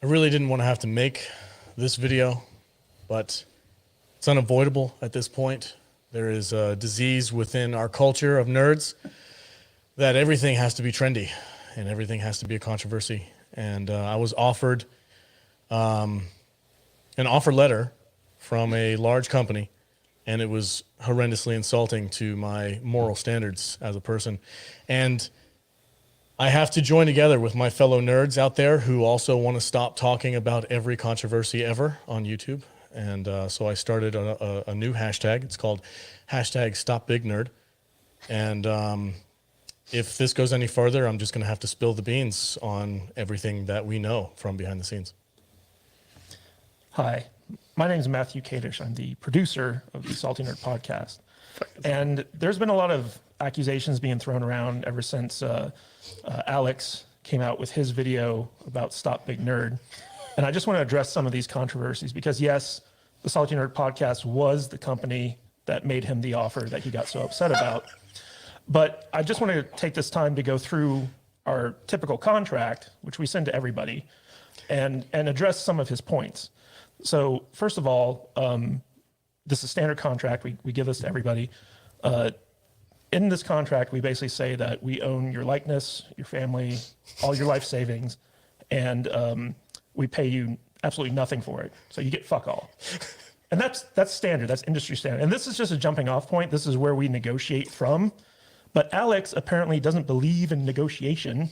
I really didn't want to have to make this video, but it's unavoidable at this point. There is a disease within our culture of nerds that everything has to be trendy and everything has to be a controversy. And I was offered an offer letter from a large company, and it was horrendously insulting to my moral standards as a person. And I have to join together with my fellow nerds out there who also want to stop talking about every controversy ever on YouTube. And so I started a new hashtag. It's called #StopBigNerd. And if this goes any further, I'm just going to have to spill the beans on everything that we know from behind the scenes. Hi, my name is Matthew Kadish. I'm the producer of the Salty Nerd podcast. And there's been a lot of accusations being thrown around ever since Alex came out with his video about Stop Big Nerd. And I just want to address some of these controversies because, yes, the Salty Nerd podcast was the company that made him the offer that he got so upset about. But I just want to take this time to go through our typical contract, which we send to everybody, and address some of his points. So first of all, this is standard contract. We give this to everybody. In this contract, we basically say that we own your likeness, your family, all your life savings, and we pay you absolutely nothing for it. So you get fuck all. And that's standard. That's industry standard. And this is just a jumping off point. This is where we negotiate from. But Alex apparently doesn't believe in negotiation.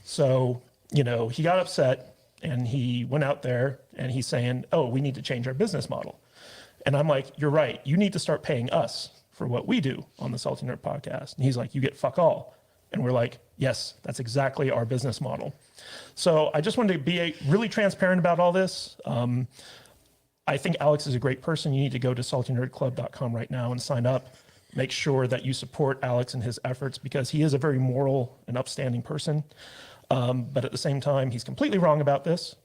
So, he got upset and he went out there and he's saying, oh, we need to change our business model. And I'm like, you're right. You need to start paying us for what we do on the Salty Nerd podcast. And he's like, you get fuck all. And we're like, yes, that's exactly our business model. So I just wanted to be really transparent about all this. I think Alex is a great person. You need to go to saltynerdclub.com right now and sign up. Make sure that you support Alex and his efforts because he is a very moral and upstanding person. But at the same time, he's completely wrong about this.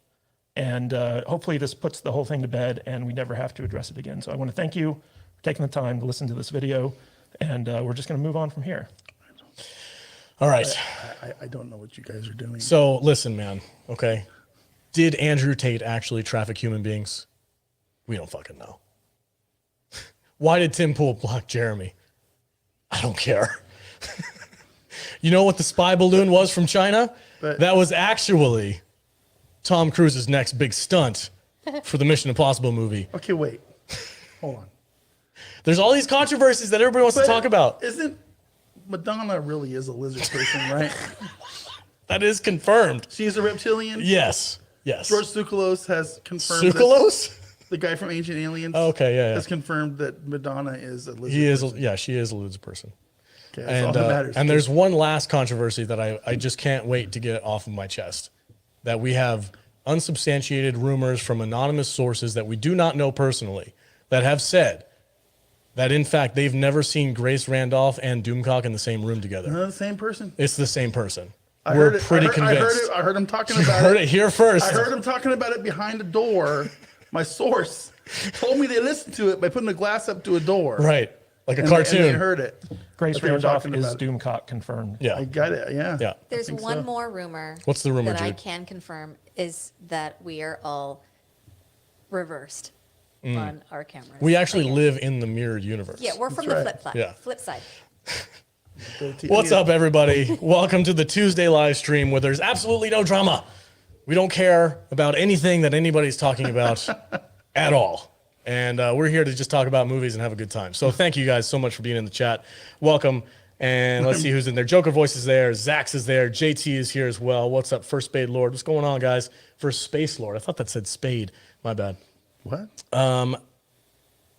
And hopefully this puts the whole thing to bed and we never have to address it again. So I want to thank you for taking the time to listen to this video. And we're just going to move on from here. All right. I don't know what you guys are doing. So listen, man, okay? Did Andrew Tate actually traffic human beings? We don't fucking know. Why did Tim Pool block Jeremy? I don't care. You know what the spy balloon was from China? That was actually Tom Cruise's next big stunt for the Mission Impossible movie. Okay, wait. Hold on. There's all these controversies that everybody wants to talk about. Isn't Madonna really is a lizard person, right? That is confirmed. She's a reptilian? Yes. George Tsoukalos has confirmed Tsoukalos? The guy from Ancient Aliens has confirmed that Madonna is a lizard person. She is a lizard person. Okay, that's all that matters. And there's one last controversy that I just can't wait to get off of my chest. That we have unsubstantiated rumors from anonymous sources that we do not know personally that have said that, in fact, they've never seen Grace Randolph and Doomcock in the same room together. They're the same person? It's the same person. We're pretty convinced. I heard him talking about it. You heard it here first. I heard him talking about it behind a door. My source told me they listened to it by putting a glass up to a door. Right. Like a cartoon. And they heard it. Grace Randolph is Doomcock confirmed. Yeah. I got it. Yeah. There's one more rumor. What's the rumor, that Jude? I can confirm is that we are all reversed on our cameras. We actually live in the mirrored universe. Yeah, we're from the flip side. Yeah. Flip side. What's up, everybody? Welcome to the Tuesday live stream where there's absolutely no drama. We don't care about anything that anybody's talking about at all. And we're here to just talk about movies and have a good time. So thank you guys so much for being in the chat. Welcome. And let's see who's in there. Joker Voice is there. Zax is there. JT is here as well. What's up, First Spade Lord? What's going on, guys? First Space Lord. I thought that said Spade. My bad. What?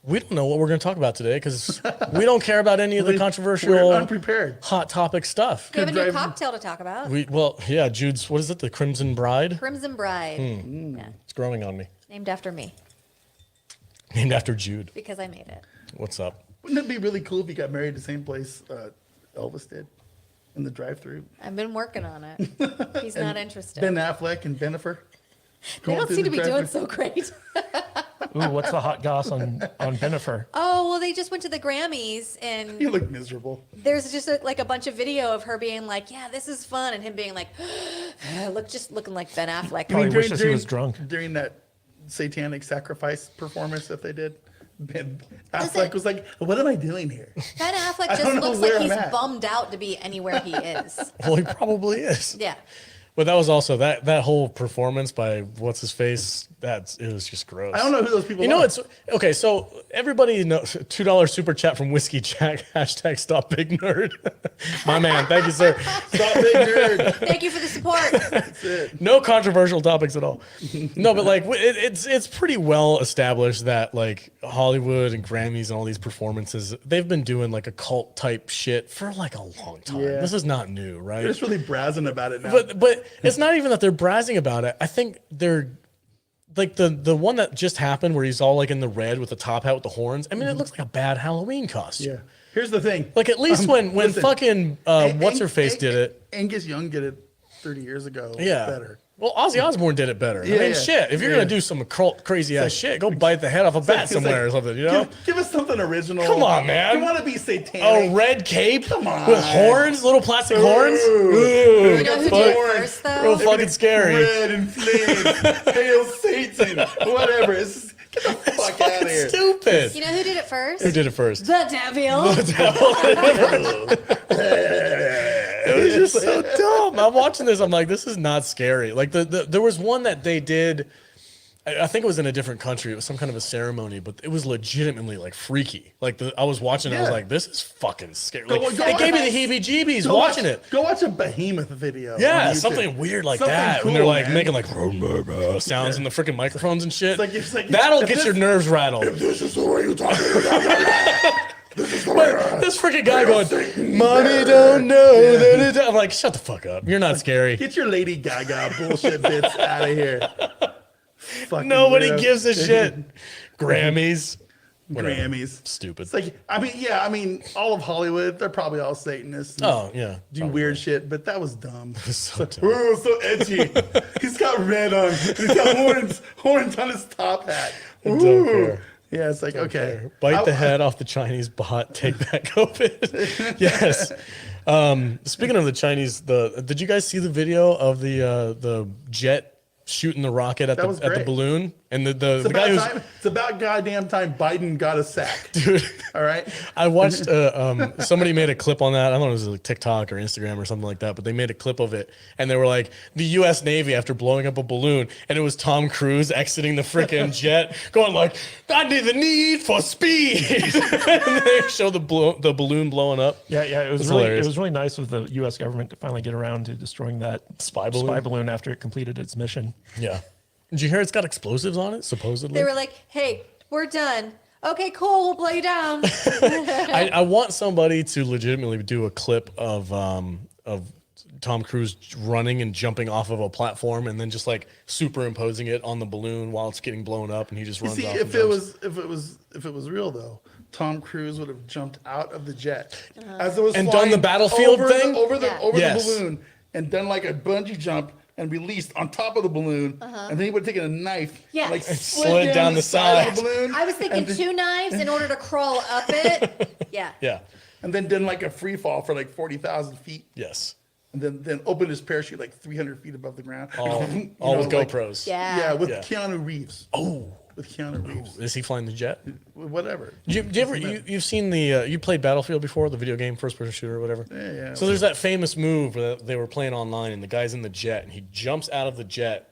We don't know what we're going to talk about today because we don't care about any of the controversial, we're unprepared, hot topic stuff. We have a new cocktail to talk about. Jude's, what is it? The Crimson Bride? Crimson Bride. Yeah. It's growing on me. Named after me. Named after Jude. Because I made it. What's up? Wouldn't it be really cool if you got married the same place Elvis did in the drive-thru? I've been working on it. He's not interested. Ben Affleck and Bennifer. They don't seem to be doing so great. Ooh, what's the hot goss on Bennifer? Oh, well, they just went to the Grammys, and You look miserable. there's just like a bunch of video of her being like, "Yeah, this is fun," and him being like, looking like Ben Affleck. Probably wishes he was drunk. During that satanic sacrifice performance that they did. Ben Listen. Affleck was like, "What am I doing here?" Ben Affleck I just don't know looks where like I'm he's at. bummed out to be anywhere he is. Well, he probably is. Yeah. But that was also that whole performance by what's his face. It was just gross. I don't know who those people You know, are. it's okay. So everybody knows $2 super chat from Whiskey Jack. # Stop Big Nerd. My man, thank you, sir. Stop big nerd. Thank you for the support. That's it. No controversial topics at all. No, but like it's pretty well established that like Hollywood and Grammys and all these performances, they've been doing like a cult type shit for like a long time. Yeah. This is not new, right? They're just really brazzing about it now. But it's not even that they're brazzing about it. I think they're like the one that just happened where he's all like in the red with the top hat with the horns. I mean, it looks like a bad Halloween costume. yeah. Here's the thing. Like at least when listen. fucking what's her face did it. Angus Young did it 30 years ago. Yeah. Better. Well, Ozzy Osbourne did it better. I Yeah, mean, yeah. shit. If you're Yeah. gonna do some crazy ass shit, go bite the head off a bat It's somewhere like, or something. You know, Give us something original. Come on, man. You want to be satanic? a red cape Come on. with horns, little plastic horns. Ooh. Ooh, You know who fuck. did it first, Real though? fucking scary. Red and flames. Hail Satan. Whatever. It's just, get the fuck out Fucking of here. stupid. You know who did it first? Who did it first? The devil. It was just so dumb. I'm watching this. I'm like, this is not scary. Like there was one that they did. I think it was in a different country. It was some kind of a ceremony, but it was legitimately like freaky. Like I was watching, it, I was Yeah. like, this is fucking scary. Go- Like, go it gave me watch- the heebie-jeebies Go watching watch, it. Go watch a Behemoth video. Yeah, on YouTube. something weird like Something that. when cool, they're like man. making like sounds in the freaking microphones and shit. It's like- That'll if get this- your nerves rattled. This is the way you talk. This is the way. This freaking guy going, "Mommy don't know." Da-da-da." I'm like, shut the fuck up. You're not scary. Get your Lady Gaga bullshit bits out of here. Fucking Nobody weirdo. gives a shit. Grammys. Whatever. Grammys. Stupid. It's like, I mean, all of Hollywood, they're probably all Satanists. and Oh, yeah. Do weird shit, but that was dumb. So dumb. Ooh, so edgy. He's got red on. He's got horns on his top hat. Don't Ooh. care. Yeah, it's like, okay. Bite the head off the Chinese bot. Take that COVID. Yes. Speaking of the Chinese, did you guys see the video of the jet shooting the rocket at That was the great. balloon? And the It's guy who's it's about goddamn time Biden got a sack. dude. All right? I watched somebody made a clip on that. I don't know if it was like TikTok or Instagram or something like that, but they made a clip of it and they were like the US Navy after blowing up a balloon, and it was Tom Cruise exiting the freaking jet going like, "I need the need for speed." And they show the balloon blowing up. Yeah, it was It's really hilarious. it was really nice of the U.S. government to finally get around to destroying that Spy balloon? after it completed its mission. Yeah. Did you hear it's got explosives on it, supposedly? They were like, "Hey, we're done. Okay, cool. We'll blow you down." I want somebody to legitimately do a clip of Tom Cruise running and jumping off of a platform and then just like superimposing it on the balloon while it's getting blown up and he just You runs see, off. if and it was real though, Tom Cruise would have jumped out of the jet as it was And flying done the battlefield over thing? over the Yes. balloon, and done like a bungee jump and released on top of the balloon, and then he would have taken a knife, Yeah. and like And slid down the side of the balloon. I was thinking and then, 2 knives in order to crawl up it. Yeah. Yeah. and then done like a free fall for like 40,000 feet, Yes. and then opened his parachute like 300 feet above the ground. All, You all know, with like- GoPros. Yeah. Yeah, with Yeah. Keanu Reeves. Oh. With Keanu Reeves. Is he flying the jet? Whatever. You've seen you played Battlefield before, the video game, first person shooter or whatever? Yeah. So there's that famous move that they were playing online and the guy's in the jet and he jumps out of the jet,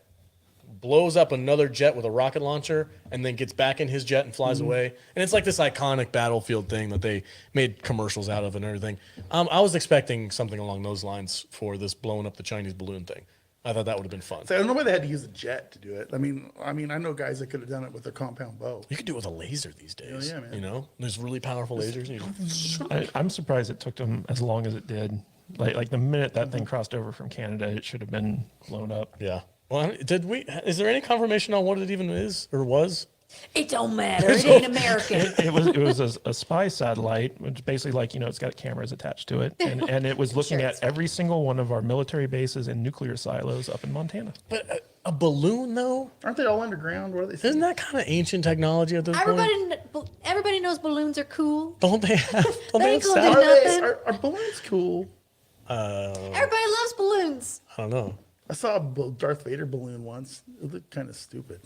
blows up another jet with a rocket launcher, and then gets back in his jet and flies away. And it's like this iconic Battlefield thing that they made commercials out of and everything. I was expecting something along those lines for this blowing up the Chinese balloon thing. I thought that would have been fun. So I don't know why they had to use a jet to do it. I mean, I know guys that could have done it with a compound bow. You could do it with a laser these days. yeah, man. You know, there's really powerful lasers. I'm surprised it took them as long as it did. Like the minute that thing crossed over from Canada, it should have been blown up. Yeah. Well, is there any confirmation on what it even is or was? It don't matter. It ain't American. It was a spy satellite, which basically like it's got cameras attached to it, and it was looking Sure, at it's every single one of our military bases and nuclear silos up in Montana. But A balloon, though? Aren't they all underground? What are they? Isn't that kind of ancient technology at this point? Everybody knows balloons are cool. Don't they have, don't They they ain't have gonna sound? do Are, nothing. are balloons cool? Everybody loves balloons. I don't know. I saw a Darth Vader balloon once. It looked kind of stupid.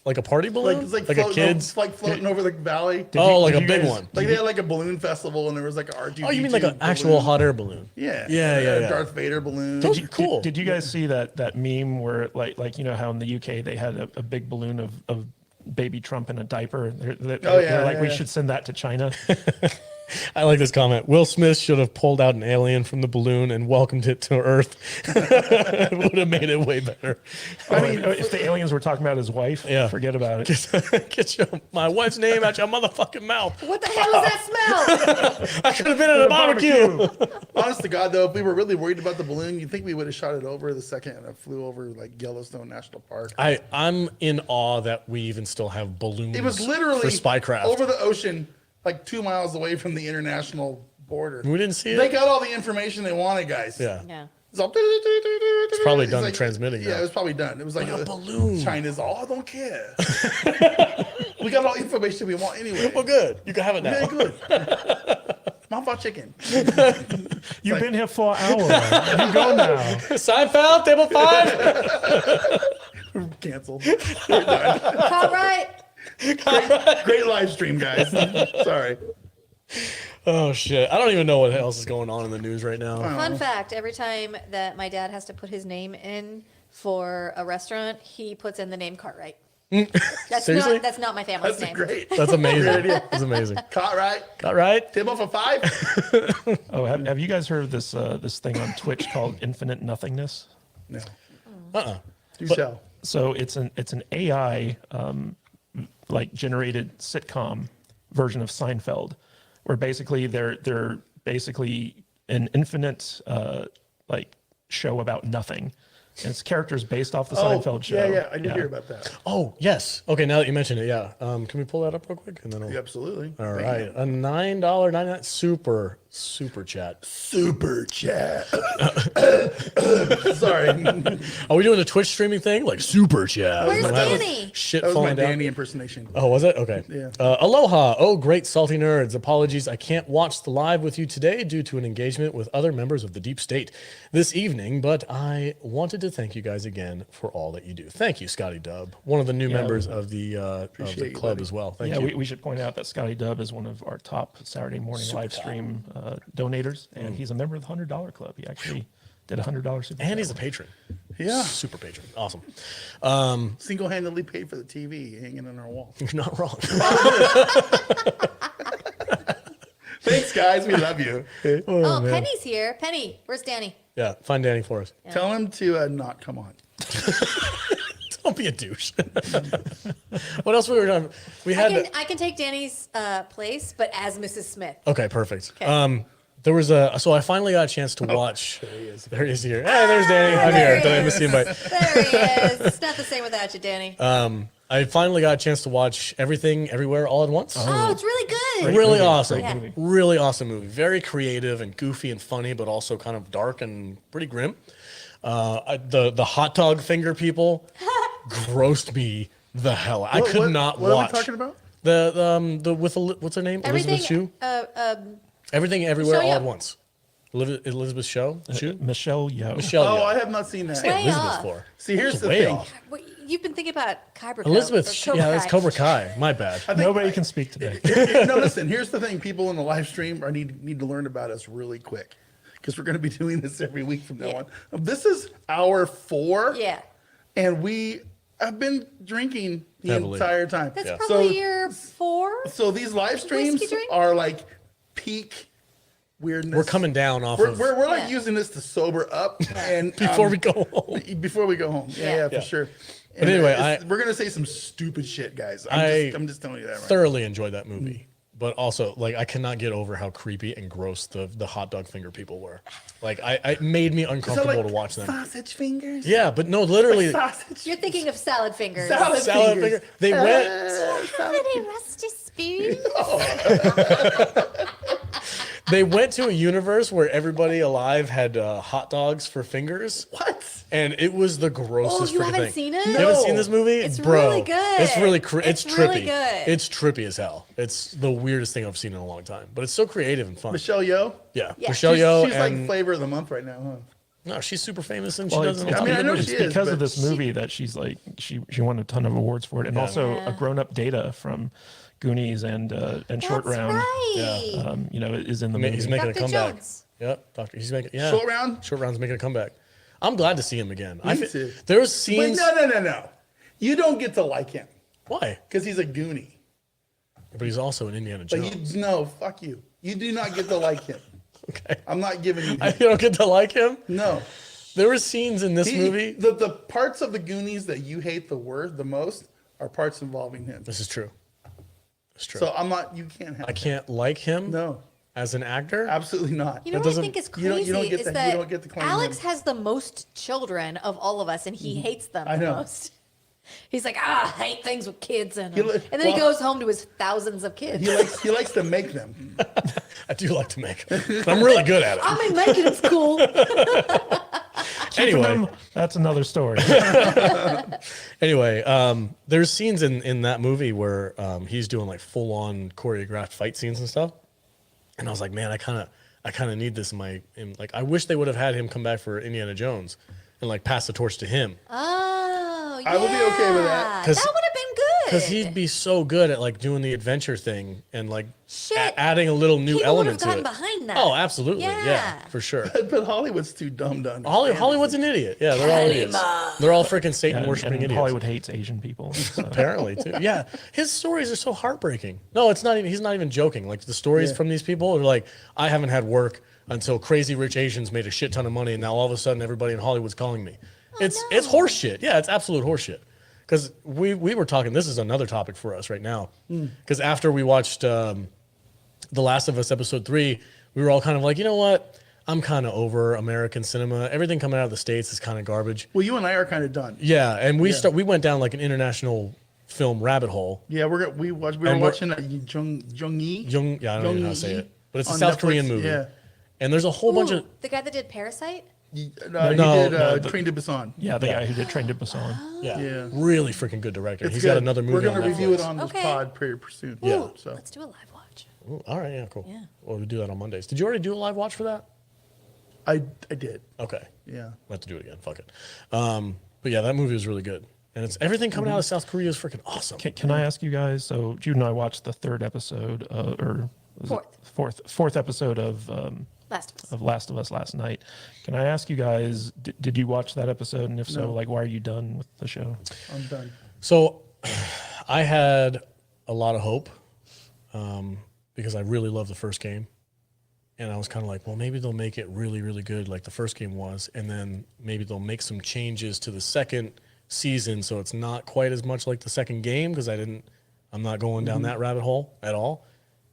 Like a party balloon? It's like a floating, kid's? like floating over the valley. Like did a you big guys- one. Like they had like a balloon festival, and there was like a R2. Oh, you mean like an actual hot air balloon? Yeah. Yeah. Darth Vader balloon. Those are cool. Did you guys see that meme where like you know how in the UK they had a big balloon of baby Trump in a diaper? They're like, we should send that to China. I like this comment. Will Smith should have pulled out an alien from the balloon and welcomed it to Earth. It would have made it way better. I mean, if the aliens were talking about his wife, forget about it. Get my wife's name out your motherfucking mouth. What the hell is that smell? I could have been at a barbecue. Honest to God, though, if we were really worried about the balloon, you'd think we would have shot it over the second it flew over like Yellowstone National Park. I'm in awe that we even still have balloons. It was literally for spycraft over the ocean, like 2 miles away from the international border. We didn't see it. They got all the information they wanted, guys. Yeah. Yeah. It's probably done transmitting Yeah, now. it was probably done. It was like a balloon. China's all, I don't care. We got all the information we want anyway. Well, good. You can have it now. Yeah, good. Mouth chicken. You've been here for an hour. You go now. Seinfeld, table 5. Canceled. All right. Great live stream, guys. Sorry. Oh shit! I don't even know what else is going on in the news right now. Fun fact: every time that my dad has to put his name in for a restaurant, he puts in the name Cartwright. Seriously? That's not my family's That's name. great. That's amazing. That's amazing. Caught right. Got right? Table for 5. Oh, have you guys heard of this this thing on Twitch called Infinite Nothingness? No. Uh-uh. Do tell. So it's an AI like generated sitcom version of Seinfeld, where basically they're basically an infinite like show about nothing. And it's characters based off the Seinfeld show. Yeah, I did hear about that. Oh yes. Okay, now that you mention it, yeah. Can we pull that up real quick? And then Yeah, absolutely. all Thank right, you. a $9.99 super chat. Super chat. Sorry. Are we doing the Twitch streaming thing? Like super chat. Where's We'll have a Danny? Shit That was my falling down. Danny impersonation. Oh, was it? Okay. Yeah. Aloha. Oh, great salty nerds. Apologies. I can't watch the live with you today due to an engagement with other members of the deep state this evening, but I wanted to thank you guys again for all that you do. Thank you, Scotty Dub, one of the new members of the Appreciate you, club buddy. as well. Thank Yeah, you. we should point out that Scotty Dub is one of our top Saturday morning live stream donators, and he's a member of the $100 Club. He actually did a $100 super. And chat he's a with patron. Yeah. Super patron. Awesome. Single-handedly paid for the TV hanging on our wall. You're not wrong. Thanks, guys. We love you. Oh, Penny's here. Penny, where's Danny? Yeah. Find Danny for us. Tell him to not come on. Don't be a douche. What else we were doing? We had. I can take Danny's place, but as Mrs. Smith. Okay, perfect. Okay. There was so I finally got a chance to watch. There he is here. Hey, there's Danny. I'm there here. he Did I miss the is. invite? There he is. It's not the same without you, Danny. I finally got a chance to watch Everything Everywhere All at Once. Oh, it's really good. Really movie. awesome. Great movie. Really awesome movie. Very creative and goofy and funny, but also kind of dark and pretty grim. The hot dog finger people grossed me the hell. I could not what watch. What are we talking about? The with what's her name? Elizabeth Shue. Everything Everywhere Michelle All at Yeoh. Once. Elizabeth Shue. Michelle Yeoh. Michelle. Oh, Yeoh. I have not seen that. Way Elizabeth off. for. See, here's It's the way thing. off. Wait, you've been thinking about Cobra Kai. Elizabeth. or Cobra Yeah, that's Kai. Cobra Kai. My bad. Nobody can speak today. No, listen. Here's the thing. People in the live stream need to learn about us really quick, because we're going to be doing this every week from now on. This is hour 4. Yeah. And we have been drinking the Heavily. entire time. That's Yeah. probably year 4. So these live streams Whiskey drink? are like peak weirdness. We're coming down off We're, of we're like Yeah. using this to sober up and before we go home. Before we go home. Yeah, Yeah. for sure. But anyway, we're gonna say some stupid shit, guys. I'm just telling you that right. Thoroughly enjoyed that movie. But also, like, I cannot get over how creepy and gross the hot dog finger people were. Like, it made me Is that uncomfortable like to watch them. sausage fingers? Yeah, but no, literally, Sausage. You're thinking of salad fingers. Salad salad fingers. finger. They went. Have any rusty spoons? They went to a universe where everybody alive had hot dogs for fingers. What? And it was the grossest Oh, you freaking haven't thing. seen it? You haven't No. seen this movie? It's Bro, really good. It's really It's trippy. really good. It's trippy as hell. It's the weirdest thing I've seen in a long time. But it's so creative and fun. Michelle Yeoh? Yeah. Yeah. Michelle She's Yeoh. like and, flavor of the month right now, huh? no, she's super famous and she Well, doesn't. I mean, I know it's she is, because of but this movie that she's like she won a ton of awards for it, and also Yeah. a grown-up Data from Goonies and Short That's Round. right. You know, is in the movie. He's making a Dr. comeback. Jones. Yep, Doctor. He's making Short Round? Short Round's making a comeback. I'm glad to see him again. Me too. There's Wait, scenes. no. You don't get to like him Why? because he's a Goonie. But he's also an Indiana But Jones. no, fuck you. You do not get to like him. Okay. I'm not giving you. You don't get to like him. No. There were scenes in this movie. The parts of the Goonies that you hate the most are parts involving him. This is true. It's true. So I'm not. You can't have. I can't like him No, as an actor. absolutely not. You know That what I doesn't- think is you don't- crazy you don't get is to- you that don't get to claim Alex him. has the most children of all of us, and he hates them I the know. most. He's like, I hate things with kids in He them. li- And then he well- goes home to his thousands of kids. He likes to make them. I do like to make them. I'm really good at it. I mean, making it's cool. Keeping Anyway, them, that's another story. there's scenes in that movie where he's doing like full on choreographed fight scenes and stuff, and I was like, man, I kind of need this in like I wish they would have had him come back for Indiana Jones and like pass the torch to him Oh, yeah. I would be okay with that. That would have been good. because he'd be so good at like doing the adventure thing and like Shit. adding a little new People element would have to gotten it. behind that. Oh, absolutely, yeah, Yeah. for sure. But Hollywood's too dumb to understand. Hollywood's an idiot. Yeah, they're all idiots. They're all freaking Satan and, worshiping and idiots. Hollywood hates Asian people. So. Apparently, too. Yeah, his stories are so heartbreaking. No, it's not even. He's not even joking. Like the stories Yeah. from these people are like, I haven't had work until Crazy Rich Asians made a shit ton of money, and now all of a sudden everybody in Hollywood's calling me. It's horse shit. Yeah, it's absolute horse shit. Because we were talking. This is another topic for us right now. Because after we watched The Last of Us episode 3, we were all kind of like, you know what? I'm kind of over American cinema. Everything coming out of the States is kind of garbage. Well, you and I are kind of done. Yeah, and we went down like an international film rabbit hole. Yeah, we were watching Jung Yi. Yeah, I don't even know how to say Yi it, but it's a on South Netflix. Korean movie. Yeah. And there's a whole bunch of The guy that did Parasite? He No, did the- Train to Busan. Yeah, the guy who did Train to Busan. Yeah. really freaking good director. It's He's good. got another movie. We're gonna on review it Netflix. on this Okay. pod pretty soon. Yeah. So Let's do a live watch. Ooh, all right, yeah, cool. Yeah. Well, we do that on Mondays. Did you already do a live watch for that? I did. Okay, Yeah. we'll have to do it again. Fuck it. But yeah, that movie was really good, and it's everything coming out of South Korea is freaking awesome. Can I ask you guys? So Jude and I watched the third episode, or was it fourth episode of Last of Us. Last of Us last night. Can I ask you guys? Did you watch that episode? And if so, No. like, why are you done with the show? I'm done. So, I had a lot of hope because I really love the first game. And I was kind of like, well, maybe they'll make it really, really good like the first game was. And then maybe they'll make some changes to the second season so it's not quite as much like the second game because I'm not going down that rabbit hole at all.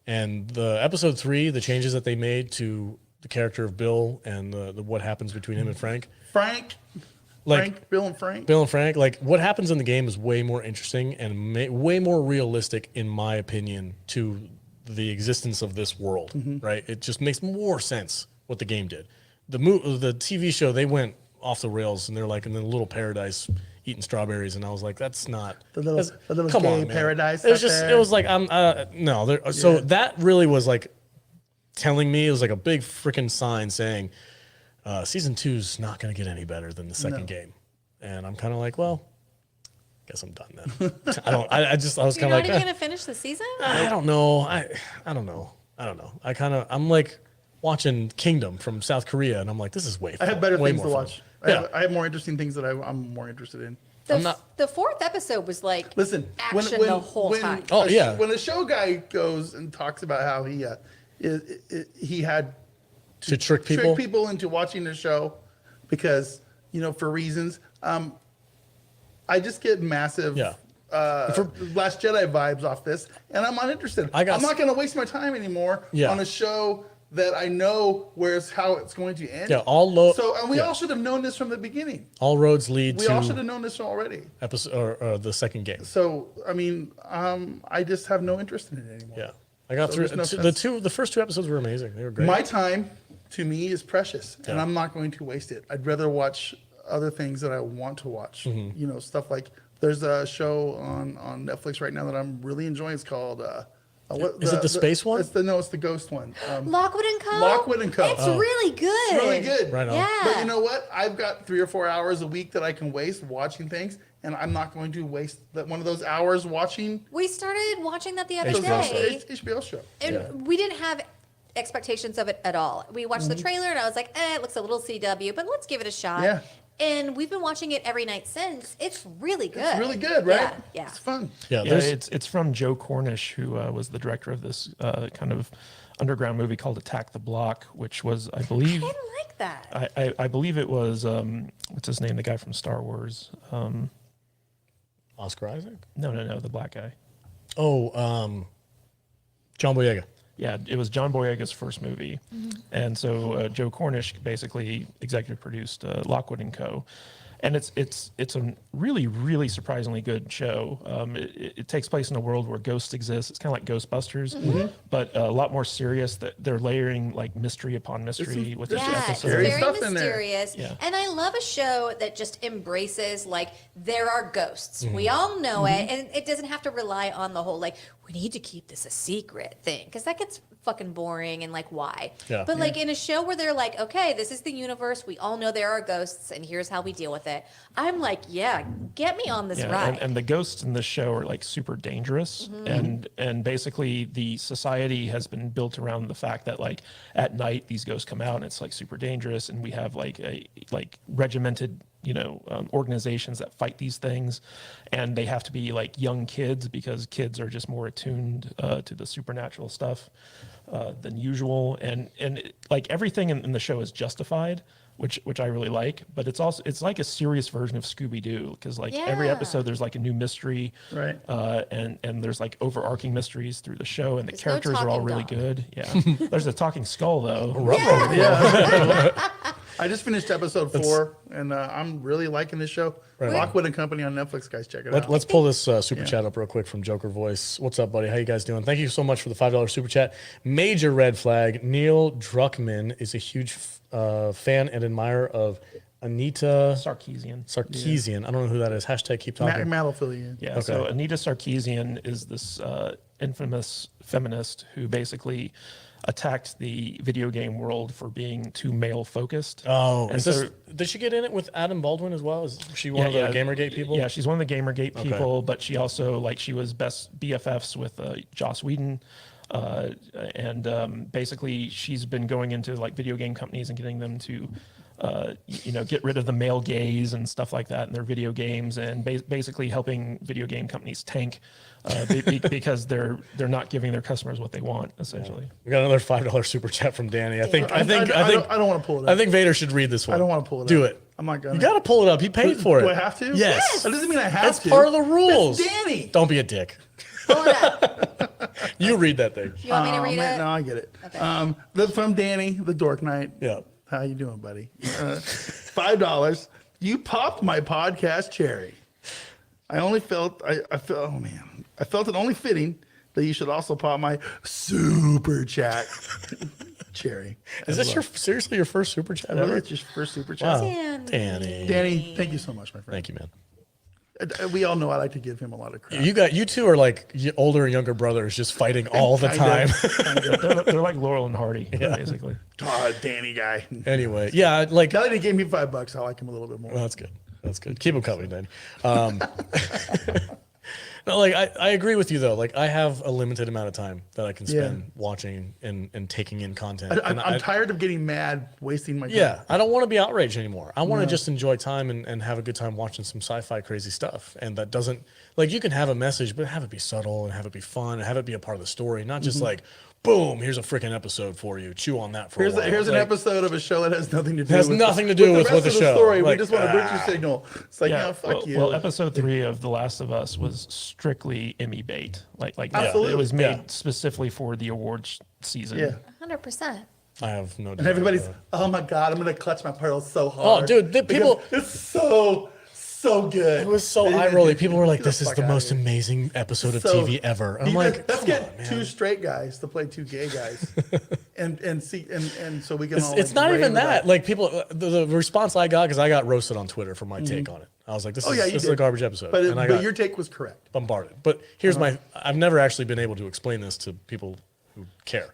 And the episode 3, the changes that they made to the character of Bill and the what happens between him and Frank. Bill and Frank. Bill and Frank, like what happens in the game is way more interesting and way more realistic, in my opinion, to the existence of this world. Right? It just makes more sense what the game did. The TV show, they went off the rails and they're like in the little paradise eating strawberries, and I was like, that's not The little come gay on, man. paradise It was up just there. it was like no. So Yeah. that really was like telling me, it was like a big freaking sign saying season 2's not going to get any better than the second game. And I'm kind of like, well, guess I'm done then. I was You're kind of not like, even going to finish the season? I don't know. I don't know. I'm like watching Kingdom from South Korea, and I'm like, this is way I fun, have better way things to more fun. watch. Yeah. I have more interesting things that I'm more interested in. The fourth episode was like Listen, action the whole time. Oh, yeah. When a show guy goes and talks about how he had To trick people? into watching the show because for reasons, I just get massive Yeah. Last Jedi vibes off this, and I'm not interested. I'm not going to waste my time anymore on a show that I know how it's going to end. Yeah, we all should have known this from the beginning. All roads lead We all should to have known this already. episode or the second game. So I mean, I just have no interest in it anymore. Yeah. I got So through there's no the first 2 episodes were amazing. They were great. My time, to me, is precious, and Yeah. I'm not going to waste it. I'd rather watch other things that I want to watch. Mm-hmm. You know, stuff like there's a show on Netflix right now that I'm really enjoying. It's called. Is it the space one? It's the ghost one. Lockwood and Co. Lockwood and Co. It's really good. It's really good. Right on. Yeah. But you know what? I've got 3 or 4 hours a week that I can waste watching things, and I'm not going to waste one of those hours watching. We started watching that the other HBO day, HBO show. and we didn't have expectations of it at all. We watched the trailer, and I was like, it looks a little CW, but let's give it a shot. Yeah. And we've been watching it every night since. It's really good. It's really good, right? Yeah. It's fun. Yeah, Yeah, there's it's from Joe Cornish, who was the director of this kind of underground movie called Attack the Block, which was, I I believe, didn't like that. I believe it was what's his name, the guy from Star Wars. Oscar Isaac. No, the black guy. Oh, John Boyega. Yeah, it was John Boyega's first movie, and so Joe Cornish basically executive produced Lockwood and Co. And it's a really surprisingly good show. It takes place in a world where ghosts exist. It's kind of like Ghostbusters, but a lot more serious. That they're layering like mystery upon mystery with each Yeah, it's episode. Scary very stuff in there. mysterious. Yeah. And I love a show that just embraces, like, there are ghosts. Mm-hmm. We all know it. And it doesn't have to rely on the whole, like, we need to keep this a secret thing. Because that gets fucking boring and, like, why? Yeah. But, like, in a show where they're like, okay, this is the universe. We all know there are ghosts. And here's how we deal with it. I'm like, yeah, get me on this Yeah, ride. and the ghosts in this show are like super dangerous, and basically the society has been built around the fact that like at night these ghosts come out and it's like super dangerous, and we have like regimented organizations that fight these things, and they have to be like young kids because kids are just more attuned to the supernatural stuff than usual, and like everything in the show is justified. Which I really like, but it's like a serious version of Scooby-Doo, because like every Yeah. episode there's like a new mystery, Right. And there's like overarching mysteries through the show, and the There's no characters are all talking really dog. good. Yeah, there's a talking skull though. I just finished episode 4, and I'm really liking this show. Right. Lockwood and Company on Netflix, guys, check it out. Let's pull this super chat up real quick from Joker Voice. What's up, buddy? How you guys doing? Thank you so much for the $5 super chat. Major red flag. Neil Druckmann is a huge fan and admirer of Anita Sarkeesian. I don't know who that is. Hashtag keep talking. Matt will fill you in. Yeah, so Anita Sarkeesian is this infamous feminist who basically attacked the video game world for being too male focused. Oh, and is this, did she get in it with Adam Baldwin as well? Is she one of the Gamergate people? Yeah, she's one of the Gamergate people, but she also she was best BFFs with Joss Whedon. And basically she's been going into like video game companies and getting them to get rid of the male gaze and stuff like that in their video games, and basically helping video game companies tank because they're not giving their customers what they want, essentially. We got another $5 super chat from Danny. I think I don't want to pull it up. I think Vader should read this one. I don't want to pull it up. Do it. I'm not gonna. You got to pull it up. He paid for it. Do I have to? Yes. That doesn't mean I have That's to. part of the rules. It's Danny. Don't be a dick. Pull it up. You read that thing. You want me to read man, it? No, I get it. Okay. From Danny, the Dork Knight. Yeah. How you doing, buddy? $5. You popped my podcast cherry. I felt it only fitting that you should also pop my super chat cherry. Is this seriously your first super chat Really? ever? It's your first super chat. Wow. Danny. Danny, thank you so much, my friend. Thank you, man. We all know I like to give him a lot of credit. You two are like older and younger brothers just fighting all the time. They're like Laurel and Hardy, basically. Oh, Danny guy. Anyway, yeah, like Now that he gave me $5, I like him a little bit more. well, that's good. That's good. Keep him coming, Danny. No, like I agree with you though. Like I have a limited amount of time that I can spend watching and taking in content. I'm tired of getting mad, wasting my time. Yeah, I don't want to be outraged anymore. I want to just enjoy time and have a good time watching some sci-fi crazy stuff. And that doesn't, like, you can have a message, but have it be subtle and have it be fun and have it be a part of the story, not just like, boom, here's a freaking episode for you. Chew on that for a while. Here's an Like, episode of a show that has nothing to do has with nothing to do with rest the of show. Story. Like, We just want a virtue signal. It's like, no, fuck you. Well, episode 3 of The Last of Us was strictly Emmy bait. Absolutely. It was made Yeah. specifically for the awards season. Yeah. 100%. I have no doubt. And everybody's, about oh my God, I'm going to clutch my pearls so Oh, hard. dude, Because people- it's so so good. It was so eye rolling. People were like, "This is fuck the outta most here. amazing episode of So- TV ever." I'm like, let's "Come get on, man." 2 straight guys to play 2 gay guys, and see and so we can all. It's like, not rave even about that. it. Like people, the response I got because I got roasted on Twitter for my take on it. I was like, "This is you this is did. a garbage episode," But, and I but got your take was correct. bombarded. But here's my: I've never actually been able to explain this to people who care.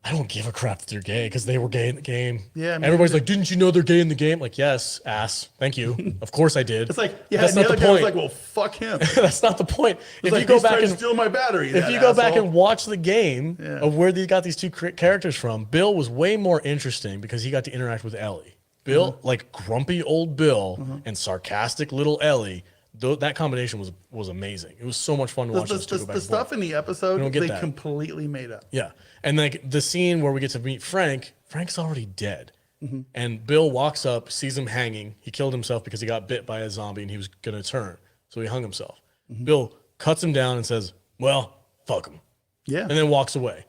I don't give a crap that they're gay because they were gay in the game. Yeah, me everybody's neither. like, "Didn't you know they're gay in the game?" Like, yes, ass. Thank you. Of course I did. It's like, yeah, that's and not the the other guy was point. like, well, fuck him. That's not the point. If Like, you go he's back trying to and steal my battery. if you go back and watch the game Yeah. of where they got these two characters from, Bill was way more interesting because he got to interact with Ellie. Bill, like grumpy old Bill and sarcastic little Ellie, that combination was amazing. It was so much fun to watch those two go back the and stuff forth. in the You episode, don't get they that. completely made up. Yeah, and like the scene where we get to meet Frank's already dead. Mm-hmm. And Bill walks up, sees him hanging. He killed himself because he got bit by a zombie and he was going to turn. So he hung himself. Mm-hmm. Bill cuts him down and says, "Well, fuck him." Yeah. And then walks away.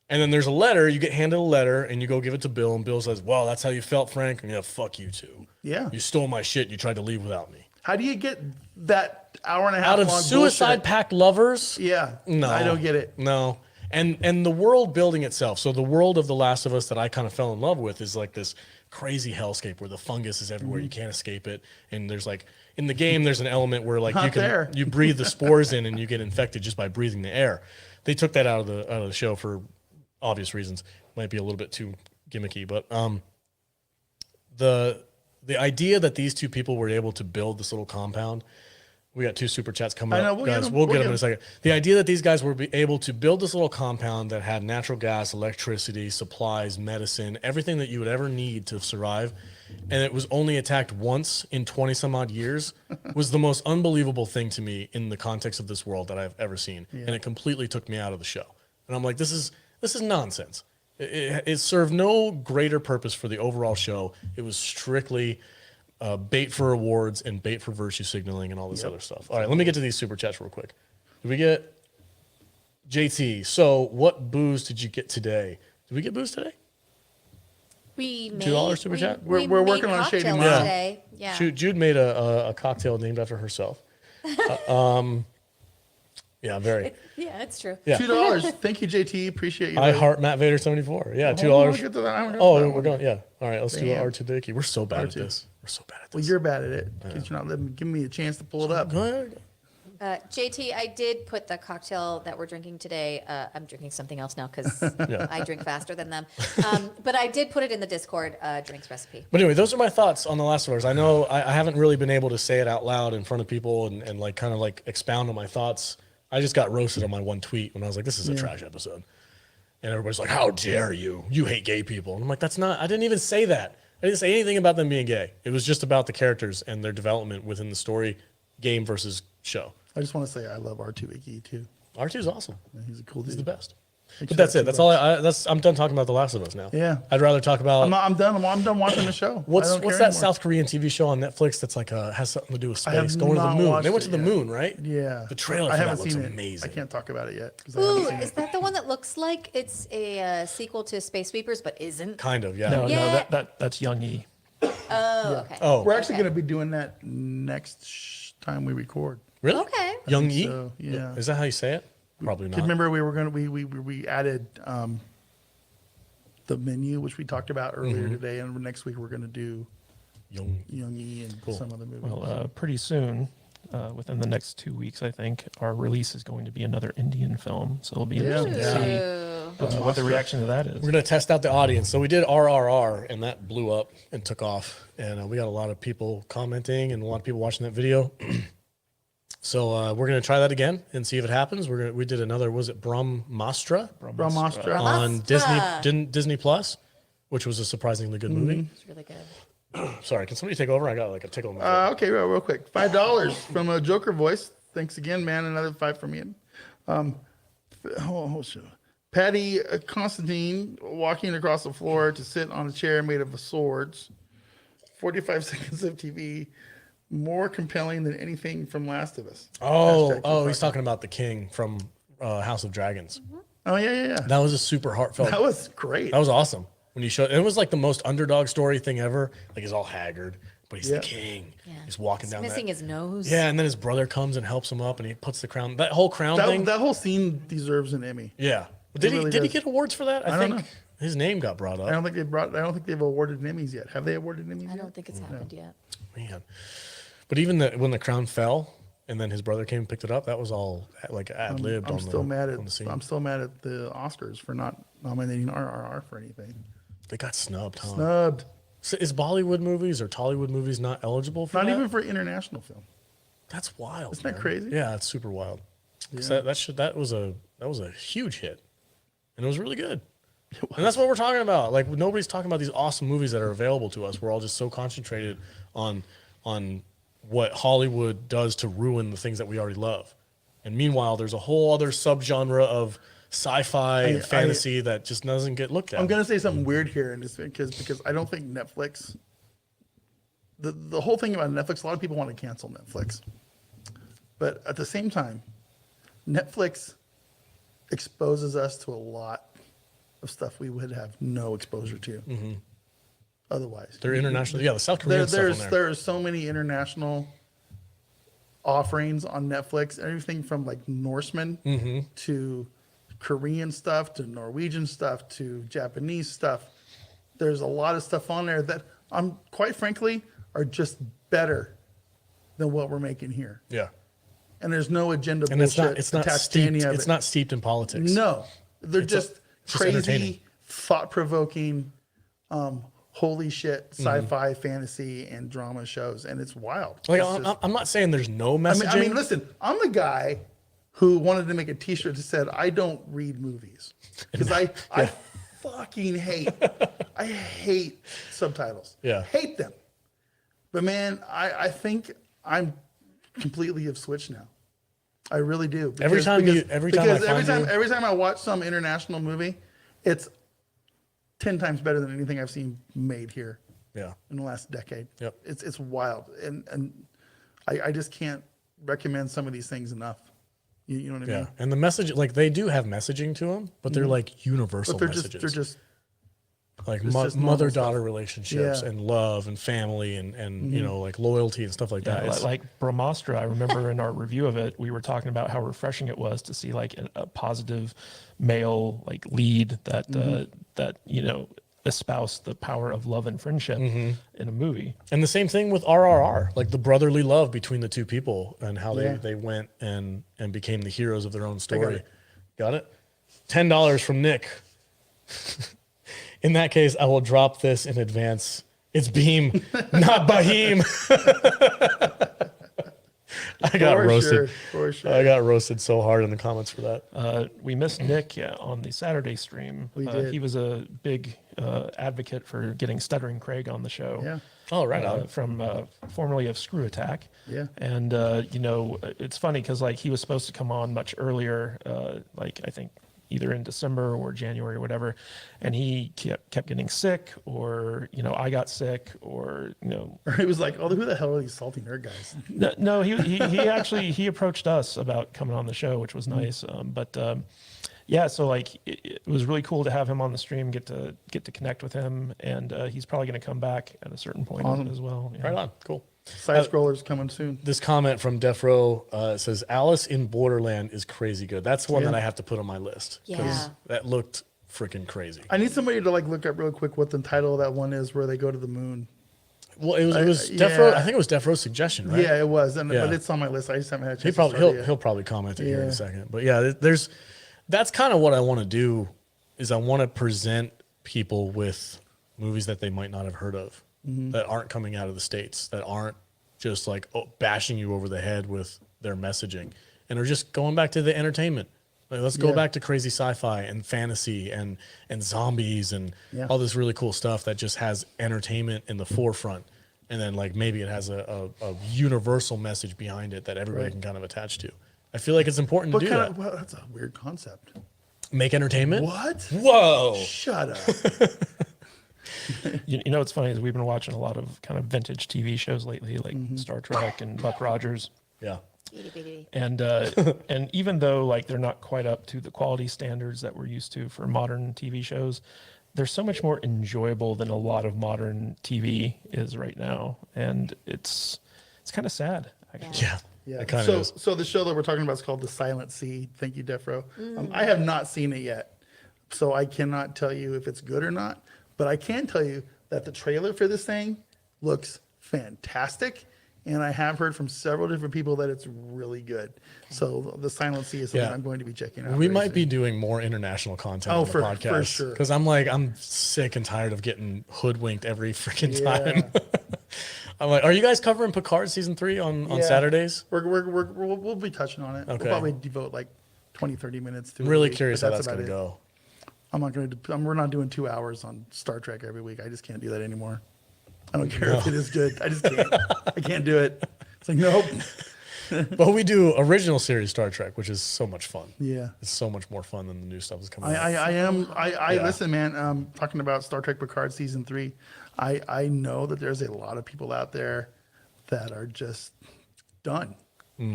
And then there's a letter. You get handed a letter and you go give it to Bill. And Bill says, "Well, that's how you felt, Frank." And yeah, fuck you too. Yeah. You stole my shit. You tried to leave without me. How do you get that hour and a half Out of long Suicide bullshit? Pact lovers? Yeah. No. I don't get it. No. And the world building itself. So the world of The Last of Us that I kind of fell in love with is like this crazy hellscape where the fungus is everywhere. You can't escape it. And there's like in the game there's an element where like Not there. you breathe the spores in and you get infected just by breathing the air. They took that out of the show for obvious reasons. Might be a little bit too gimmicky, but the idea that these two people were able to build this little compound. We got 2 super chats coming I know, up, we'll get guys. them. We'll We'll get get them in a second. The idea that these guys were able to build this little compound that had natural gas, electricity, supplies, medicine, everything that you would ever need to survive, and it was only attacked once in 20 some odd years, was the most unbelievable thing to me in the context of this world that I've ever seen, and it completely took me out of the show. And I'm like, this is nonsense. It served no greater purpose for the overall show. It was strictly bait for awards and bait for virtue signaling and all this other stuff. All right, let me get to these super chats real quick. Did we get JT? So, what booze did you get today? Did we get booze today? We made $2 super chat? We're made working on Shady cocktails Mile. today. Yeah. Jude made a cocktail named after herself. Yeah, very. Yeah, it's true. Yeah. $2. Thank you, JT. Appreciate you. I heart Matt Vader 74. Yeah, Hold on, I'll $2. get to that. I haven't got to Oh, that we're one. going. Yeah. All right, let's do Damn. R2 Dickie. We're so bad at R2. this. We're so bad at Well, this. you're bad at it because you're not giving me a chance to pull it up. Go ahead. JT, I did put the cocktail that we're drinking today. I'm drinking something else now because Yeah. I drink faster than them. But I did put it in the Discord drinks recipe. But anyway, those are my thoughts on The Last of Us. I know I haven't really been able to say it out loud in front of people and like kind of like expound on my thoughts. I just got roasted on my one tweet when I was like, "This is a trash episode," and everybody's like, "How dare you? You hate gay people." And I'm like, "That's not. I didn't even say that. I didn't say anything about them being gay. It was just about the characters and their development within the story, game versus show." I just want to say I love R2 Icky too. R2 is awesome. He's a cool dude. He's the best. Make But sure that's it. That's all. I'm done talking about The Last of Us now. Yeah. I'd rather talk about I'm done. I'm done watching the show. what's I don't that care anymore. South Korean TV show on Netflix that's like has something to do with I have space, going to the not moon. watched They went to it the yet. moon, right? Yeah. The trailer I for that haven't looks seen it. amazing. I can't talk about it yet because I haven't Ooh, seen is it. that the one that looks like it's a sequel to Space Sweepers but isn't? Kind of, yeah. No, Yeah. that's Young E. Oh, okay. Oh, We're actually Okay. going to be doing that next time we record. really? Okay. Young Yi? So yeah. Is that how you say it? Probably not. Remember we were going to we added the menu which we talked about Mm-hmm. earlier today, and next week we're going to do Young. Young-E and some other movies. Well, pretty soon, within the next 2 weeks, I think our release is going to be another Indian film. So it'll be interesting to see what the reaction to that is. We're going to test out the audience. So we did RRR, and that blew up and took off. And we got a lot of people commenting and a lot of people watching that video. So we're going to try that again and see if it happens. We did another, was it Brahmastra? Brahmastra. On Brahmastra. Disney Plus, which was a surprisingly good movie. It's really good. Sorry, can somebody take over? I got like a tickle in my throat. Okay, real quick. $5 from a Joker voice. Thanks again, man. Another 5 from Ian. Patty Constantine walking across the floor to sit on a chair made of swords. 45 seconds of TV. More compelling than anything from Last of Us. Oh, he's talking about the king from House of Dragons. Oh, yeah. That was a super heartfelt. That was great. That was awesome. When you showed, it was like the most underdog story thing ever. Like he's all haggard, but but he's Yeah. the king. Yeah. He's walking He's down missing that. his nose. Yeah, and then his brother comes and helps him up, and he puts the crown. That whole crown thing. That whole scene deserves an Emmy. Yeah. Did really he does. get awards for that? I think don't know. his name got brought up. I don't think they've awarded Emmys yet. Have they awarded Emmys I yet? don't think it's happened yet. Man. But even when the crown fell and then his brother came and picked it up, that was all like ad libbed I'm on still mad on the scene. I'm still mad at the Oscars for not nominating RRR for anything. They got snubbed, huh? Snubbed. So is Bollywood movies or Tollywood movies not eligible for Not that? even for international film. That's wild. Isn't that man. crazy? Yeah, it's super wild. 'Cause Yeah. that was a huge hit, and it was really good. And that's what we're talking about. Like nobody's talking about these awesome movies that are available to us. We're all just so concentrated on what Hollywood does to ruin the things that we already love. And meanwhile, there's a whole other subgenre of sci-fi and fantasy that just doesn't get looked at. I'm gonna say something weird here, and it's because I don't think Netflix. The whole thing about Netflix, a lot of people want to cancel Netflix, but at the same time, Netflix exposes us to a lot of stuff we would have no exposure to otherwise. They're international. Yeah, the South Korean stuff on there. There are so many international offerings on Netflix. Everything from like Norseman to Korean stuff to Norwegian stuff to Japanese stuff. There's a lot of stuff on there that I'm quite frankly are just better than what we're making here. Yeah. And there's no agenda And bullshit it's not attached to any steeped. of It's it. not steeped in politics. No, they're It's just just entertaining. crazy, thought-provoking, holy shit, sci-fi, fantasy, and drama shows, and it's wild. Like It's just- I'm not saying there's no messaging. I mean, listen, I'm the guy who wanted to make a T-shirt that said, "I don't read movies," because I fucking hate subtitles. Yeah. Hate them. But man, I think I'm completely have switched now. I really do. Every time I watch some international movie, it's 10 times better than anything I've seen made here Yeah. in the last decade. Yep. It's wild. And I just can't recommend some of these things enough. You know what I Yeah. mean? And the message, like they do have messaging to them, but they're like universal But they're messages. just like it's just normal mother-daughter stuff. relationships Yeah. and love and family and you know, like loyalty and stuff like that. Yeah, It's- like Brahmastra, I remember in our review of it, we were talking about how refreshing it was to see like a positive male like lead that that you know espoused the power of love and friendship in a movie. And the same thing with RRR, like the brotherly love between the two people and how Yeah. they went and became the heroes of their own story. it. Got it? $10 from Nick. In that case, I will drop this in advance. It's Beam, not Bahim. I got For roasted. sure, for sure. I got roasted so hard in the comments for that. We missed Nick on the Saturday stream. We did. He was a big advocate for getting Stuttering Craig on the show. Yeah. Oh, right on. From formerly of Screw Attack. Yeah. And you know, it's funny because like he was supposed to come on much earlier, like I think either in December or January or whatever, and he kept getting sick, or you know, I got sick, or you know, Or it was like, oh, who the hell are these salty nerd guys? no, he actually he approached us about coming on the show, which was nice. Yeah, so like it was really cool to have him on the stream, get to connect with him, and he's probably going to come back at a certain point Awesome. as well. Yeah. Right on. Cool. Side scrollers coming soon. This comment from Def Row says Alice in Borderland is crazy good. That's the one Yeah. that I have to put on my list. 'Cause Yeah. That looked freaking crazy. I need somebody to like look up real quick what the title of that one is where they go to the moon. Well, it was Def Row. yeah. I think it was Def Row's suggestion, right? Yeah, it was, but Yeah. it's on my list. I just haven't had a He chance. probably to start it he'll yet. probably comment it here in Yeah. a second. But yeah, that's kind of what I want to do is I want to present people with movies that they might not have heard of, that aren't coming out of the States, that aren't just like bashing you over the head with their messaging, and are just going back to the entertainment. Like, let's go Yeah. back to crazy sci-fi and fantasy and zombies and Yeah. all this really cool stuff that just has entertainment in the forefront. And then like maybe it has a universal message behind it that everybody Right. can kind of attach to. I feel like it's important But to do kind that. of, well, that's a weird concept. Make entertainment? What? Whoa. Shut up. You know what's funny is we've been watching a lot of kind of vintage TV shows lately, like Star Trek and Buck Rogers. Yeah. Itty bitty. And and even though like they're not quite up to the quality standards that we're used to for modern TV shows, they're so much more enjoyable than a lot of modern TV is right now, and it's kind of sad. Actually. Yeah. Yeah. It kind so, of is. so the show that we're talking about is called The Silent Sea. Thank you, Defro. I have not seen it yet, so I cannot tell you if it's good or not. But I can tell you that the trailer for this thing looks fantastic, and I have heard from several different people that it's really good. So The Silent Sea is something Yeah. I'm going to be checking out. We very might soon. be doing more international content Oh, on the for podcast. sure. Because I'm sick and tired of getting hoodwinked every freaking Yeah. time. I'm like, are you guys covering Picard season 3 on Yeah. Saturdays? We'll be touching on it. Okay. We'll probably devote like 20, 30 minutes to it. I'm a really week, curious but how that's about going to it. go. I'm not going to. We're not doing 2 hours on Star Trek every week. I just can't do that anymore. I don't care if it is good. I just can't. I can't do it. It's like nope. But we do original series Star Trek, which is so much fun. Yeah. It's so much more fun than the new stuff that's coming out. I Yeah. listen, man. Talking about Star Trek Picard season 3, I know that there's a lot of people out there that are just done.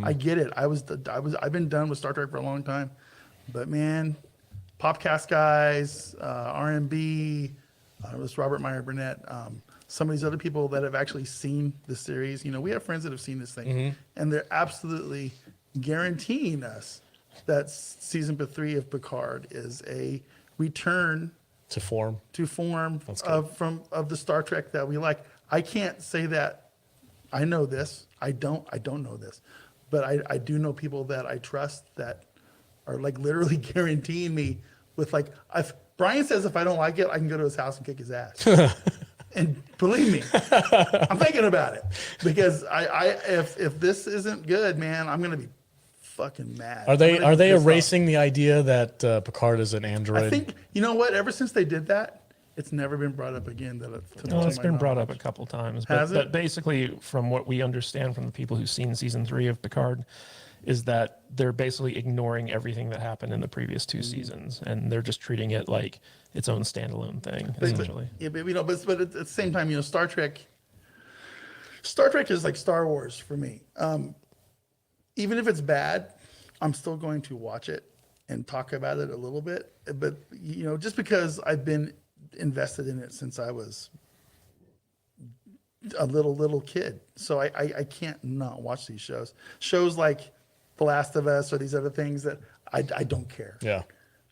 I get it. I've been done with Star Trek for a long time, but man, Popcast guys, R&B, this Robert Meyer Burnett, some of these other people that have actually seen the series. You know, we have friends that have seen this thing, and they're absolutely guaranteeing us that season 3 of Picard is a return To form. of good. of the Star Trek that we like. I can't say that I know this. I don't know this, but I do know people that I trust that are like literally guaranteeing me with like, if Brian says if I don't like it, I can go to his house and kick his ass. And believe me, I'm thinking about it because if this isn't good, man, I'm gonna be fucking mad. Are I'm they gonna be pissed off. erasing the idea that Picard is an android? I think you know what. Ever since they did that, it's never been brought up again. No, it's been brought up a couple times, Has it? but basically, from what we understand from the people who've seen season 3 of Picard, is that they're basically ignoring everything that happened in the previous 2 seasons, and they're just treating it like its own standalone thing, essentially. Yeah, but you know, but at the same time, you know, Star Trek is like Star Wars for me. Even if it's bad, I'm still going to watch it and talk about it a little bit. But you know, just because I've been invested in it since I was a little kid, so I can't not watch these shows. Shows like The Last of Us or these other things that I don't care. Yeah.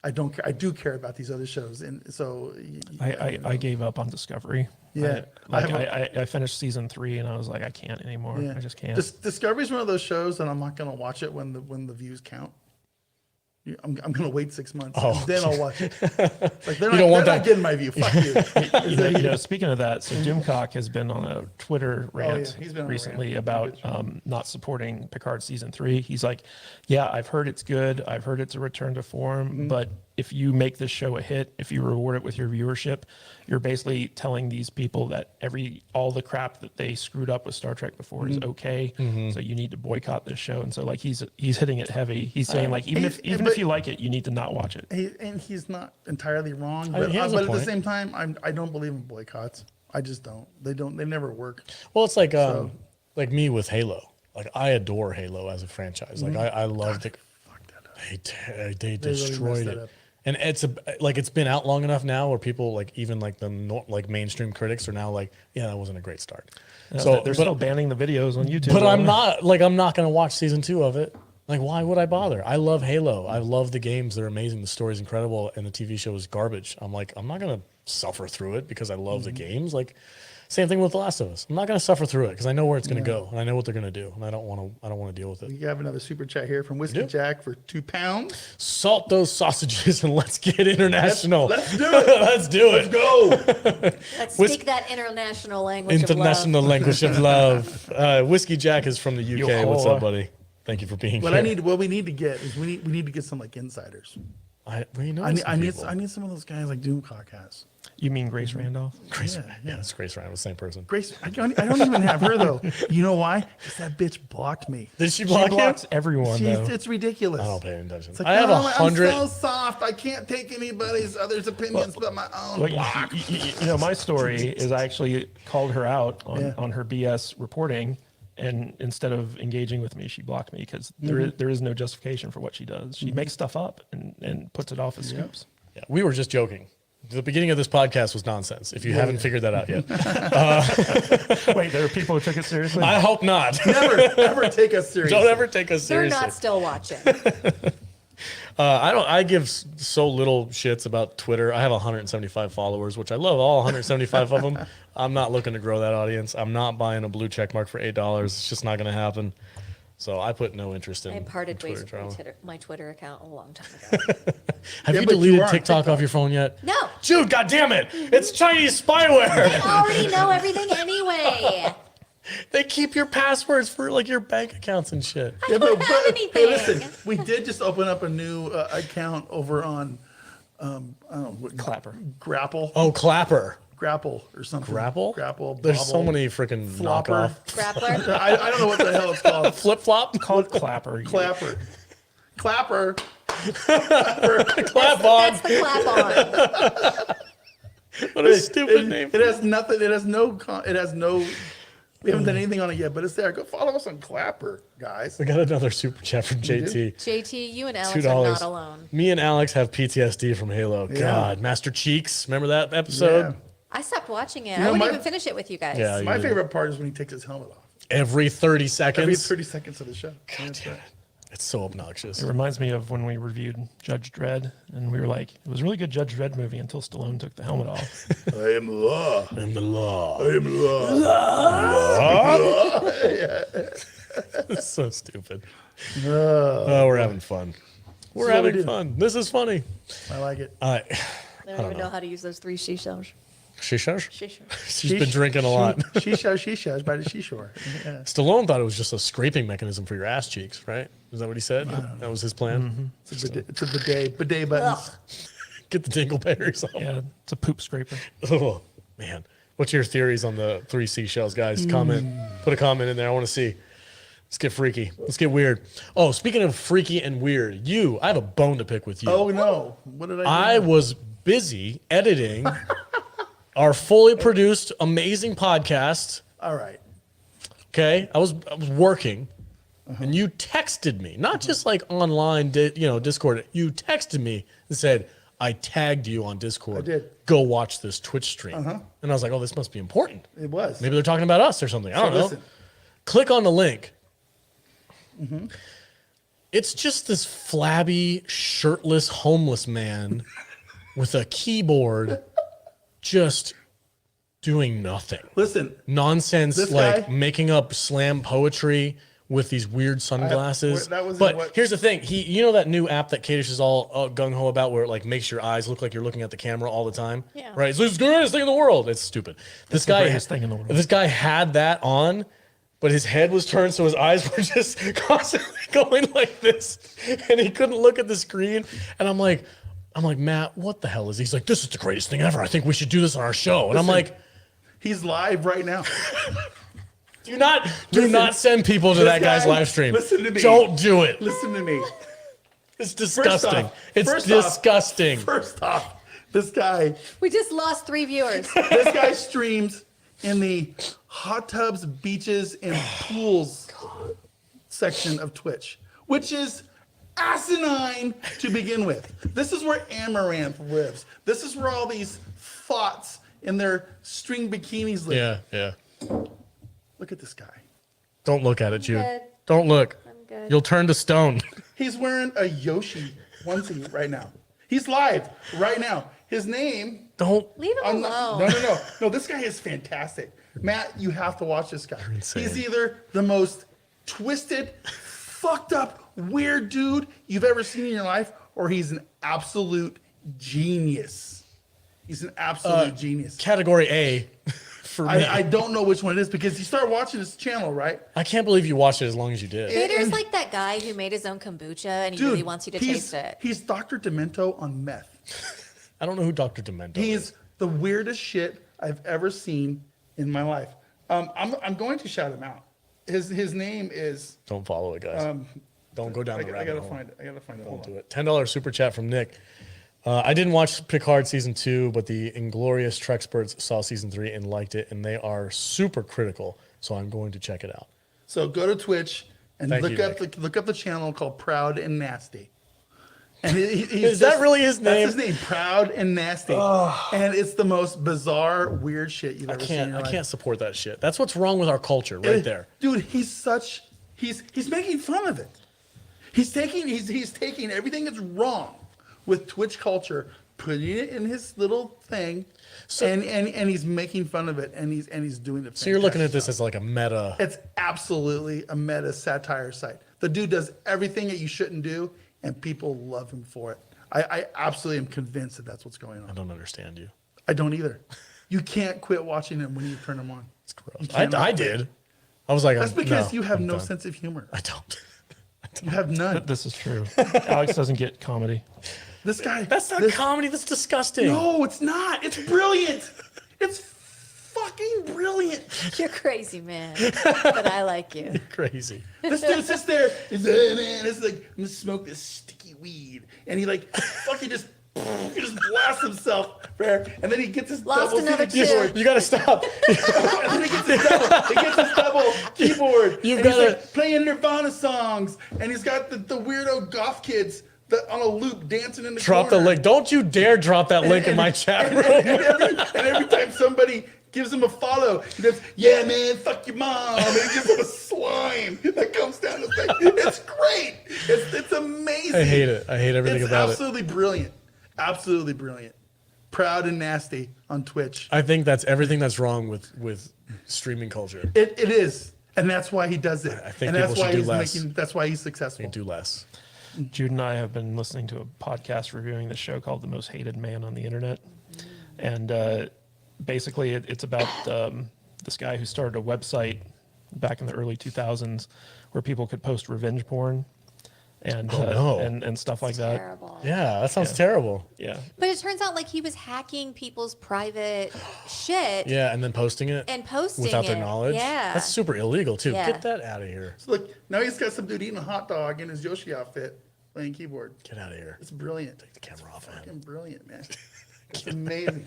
I don't care. I do care about these other shows, and so I gave up on Discovery. Yeah. I finished season 3 and I was like, I can't anymore. Yeah. I just can't. Discovery's one of those shows that I'm not going to watch it when the views count. I'm going to wait 6 months, Oh. and then I'll watch it. It's like they're don't want not that. getting my view. Fuck you. you know, speaking of that, so Doomcock has been on a Twitter rant he's been on a recently rant. about not supporting Picard season 3. He's like, yeah, I've heard it's good. I've heard it's a return to form, but if you make this show a hit, if you reward it with your viewership, you're basically telling these people that all the crap that they screwed up with Star Trek before is okay. So you need to boycott this show. And so like he's hitting it heavy. He's saying like even But- if you like it, you need to not watch it. And he's not entirely wrong, I mean, but, he has a but at the point. same time, I don't believe in boycotts. I just don't. They never work. Well, it's like like me with Halo. Like I adore Halo as a franchise. Like I love the. Fuck that up. They really destroyed messed that it. up. And it's been out long enough now where people like even like like mainstream critics are now like, yeah, that wasn't a great start. So they're still banning the videos on YouTube. But I'm not going to watch season 2 of it. Like, why would I bother? I love Halo. I love the games. They're amazing. The story's incredible, and the TV show is garbage. I'm like, I'm not going to suffer through it because I love the games. Like, same thing with The Last of Us. I'm not going to suffer through it because I know where it's going to go, and I know what they're going to do, and I don't want to deal with it. We have another super chat here from Whiskey Jack for £2. Salt those sausages and let's get international. Let's do it. Let's do it. Go. Let's Whis- speak that international language International of love. language of love. Whiskey Jack is from the UK. Yo-ho. What's up, buddy? Thank you for being What here. we need to get is we need to get some like insiders. I need I need some of those guys like Doomcock has. You mean Grace Randolph? Grace. Yeah, it's Grace Ryan, the same person. Grace, I don't even have her though. You know why? Because that bitch blocked me. Did she She block you? blocks everyone though. It's ridiculous. I don't pay attention. It's like, I have "Oh, 100. I'm so soft. I can't take anybody's others' opinions but my own. Well, Block. you know, my story is I actually called her out Yeah. on her BS reporting, and instead of engaging with me, she blocked me because Mm-hmm. there is no justification for what she does. She makes stuff up and puts it off as scoops. Yeah, we were just joking. The beginning of this podcast was nonsense. If you haven't figured that out yet, Wait, there are people who took it seriously? I hope not. Never ever take us seriously. Don't ever take us They're seriously. not still watching. I give so little shits about Twitter. I have 175 followers, which I love all 175 of them. I'm not looking to grow that audience. I'm not buying a blue check mark for $8. It's just not going to happen. So I put no interest in I parted ways Twitter with drama. my Twitter account a long time ago. Have Yeah, you but you deleted are on TikTok off your phone yet? No, Dude, goddammit! It's Chinese spyware. I already know everything anyway. They keep your passwords for like your bank accounts and shit. I don't have anything. Hey, listen, we did just open up a new account over on, I don't know, what, Clapper. Grapple. Oh, Clapper. Grapple or something. Grapple? Grapple. There's so Bobble, many freaking Flopper. knockoff. Grappler. I don't know what the hell it's called. Flip flop? Call it Clapper. Clapper. Clapper. Clap on. That's the clap on. What a stupid name. It has nothing. It has no. We haven't done anything on it yet, but it's there. Go follow us on Clapper, guys. We got another super chat from JT. JT, you and Alex $2. are not alone. Me and Alex have PTSD from Halo. Yeah. God, Master Cheeks. Remember that episode? I stopped watching it. You know, I wouldn't my- even finish it with you guys. Yeah. My you- favorite part is when he takes his helmet off. Every 30 seconds. Every 30 seconds of the show. God damn it. It's so obnoxious. It reminds me of when we reviewed Judge Dredd, and we were like, it was a really good Judge Dredd movie until Stallone took the helmet off. I am the law. I'm the law. I am the law. It's so stupid. Oh, we're having fun. We're is what we having do. fun. This is funny. I like it. I don't even know how to use those 3 shisha. Shishash? Shisha. She's been drinking a lot. Shisha by the seashore. Yeah. Stallone thought it was just a scraping mechanism for your ass cheeks, right? Is that what he said? That was his plan? It's a bidet buttons. Ugh. Get the dingleberries off. Yeah, it's a poop scraper. Oh, man. What's your theories on the 3 seashells, guys? Comment. Put a comment in there. I want to see. Let's get freaky. Let's get weird. Oh, speaking of freaky and weird, I have a bone to pick with you. Oh no! What did I do? I was busy editing our fully produced, amazing podcast. All right. Okay, I was working, and you texted me, not just like online, Discord. You texted me and said, "I tagged you on Discord. I did. Go watch this Twitch stream." And I was like, "Oh, this must be important. It was. Maybe they're talking about us or something. I don't know." listen. Click on the link. It's just this flabby, shirtless, homeless man with a keyboard, just doing nothing. Listen. Nonsense, This like guy- making up slam poetry with these weird sunglasses. that was in but what- here's the thing: you know that new app that Kadish is all gung ho about, where it like makes your eyes look like you're looking at the camera all the time. Yeah. Right. It's the greatest thing in the world. It's stupid. This the guy, greatest thing in the world. This guy had that on, but his head was turned, so his eyes were just constantly going like this, and he couldn't look at the screen. And I'm like, Matt, what the hell is he? He's like, this is the greatest thing ever. I think we should do this on our show. And I'm Listen. like, He's live right now. do not Listen, send people to this that guy's guy- live stream. listen to me. Don't do it. Listen to me. It's disgusting. off- It's first off- disgusting. First off, this guy We just lost 3 viewers. streams in the hot tubs, beaches, and pools section of Twitch, which is asinine to begin with. This is where Amaranth lives. This is where all these thoughts in their string bikinis live. Yeah. Look at this guy. Don't look at it, Jude. good. Don't look. I'm good. You'll turn to stone. He's wearing a Yoshi onesie right now. He's live right now. His name. Don't. Leave him alone. No, this guy is fantastic. Matt, you have to watch this guy. insane. He's either the most twisted, fucked up, weird dude you've ever seen in your life, or he's an absolute genius. He's an absolute genius. Category A for me. I don't know which one it is because you start watching his channel, right? I can't believe you watched it as long as you did. Vader's and- like that guy who made his own kombucha and he Dude, really wants you to taste it. He's Dr. Demento on meth. I don't know who Dr. Demento is. He's the weirdest shit I've ever seen in my life. I'm going to shout him out. His name is. Don't follow it, guys. Don't go down the I rabbit gotta hole. find it. I gotta find it. Hold Don't on. do it. $10 super chat from Nick. I didn't watch Picard season 2, but the Inglorious Trexperts saw season 3 and liked it, and they are super critical. So I'm going to check it out. So go to Twitch and Thank look you, up the channel called Proud and Nasty. And he's Is that really his name? That's his name, Proud and Nasty. And it's the most bizarre, weird shit you've ever seen in your I life. can't support that shit. That's what's wrong with our culture right there. Dude, he's making fun of it. He's taking everything that's wrong with Twitch culture, putting it in his little thing, and he's making fun of it, and he's doing it. So you're looking at this as like a meta. It's absolutely a meta satire site. The dude does everything that you shouldn't do, and people love him for it. I absolutely am convinced that that's what's going on. I don't understand you. I don't either. You can't quit watching him when you turn him on. It's gross. I did. I was like, That's because you have I'm no done. sense of humor. I don't. You have none. This is true. Alex doesn't get comedy. This guy. That's not comedy. That's disgusting. No, it's not. It's brilliant. It's fucking brilliant. You're crazy, man. But I like you. You're crazy. This dude sits there. He's like, hey, man, it's like, I'm gonna smoke this sticky weed, and he like fucking just blasts himself there, and then he gets his Lost double another seated keyboard. You gotta stop. And then he gets his double keyboard. You've and he's gotta- like playing Nirvana songs, and he's got the weirdo goth kids that on a loop dancing in the Drop the corner. link. Don't you dare drop that link in my chat room. And every time somebody gives him a follow, he goes, yeah, man, fuck your mom. And he gives him a slime that comes down his face. It's great. It's amazing. I hate it. I hate everything It's about it. absolutely brilliant. Absolutely brilliant. Proud and Nasty on Twitch. I think that's everything that's wrong with streaming culture. It is. And that's why he does it. I think and that's people why should do he's less. that's why he's successful. Do less. Jude and I have been listening to a podcast reviewing this show called The Most Hated Man on the Internet. And basically, it's about this guy who started a website back in the early 2000s where people could post revenge porn and no. and stuff like that. Terrible. Yeah, that sounds terrible. Yeah. But it turns out like he was hacking people's private shit Yeah, and then posting it and posting without it. their knowledge. Yeah. That's super illegal too. Yeah. Get that out of here. So look, now he's got some dude eating a hot dog in his Yoshi outfit playing keyboard. Get out of here. It's brilliant. Take the camera off, man. Fucking brilliant, man. It's amazing.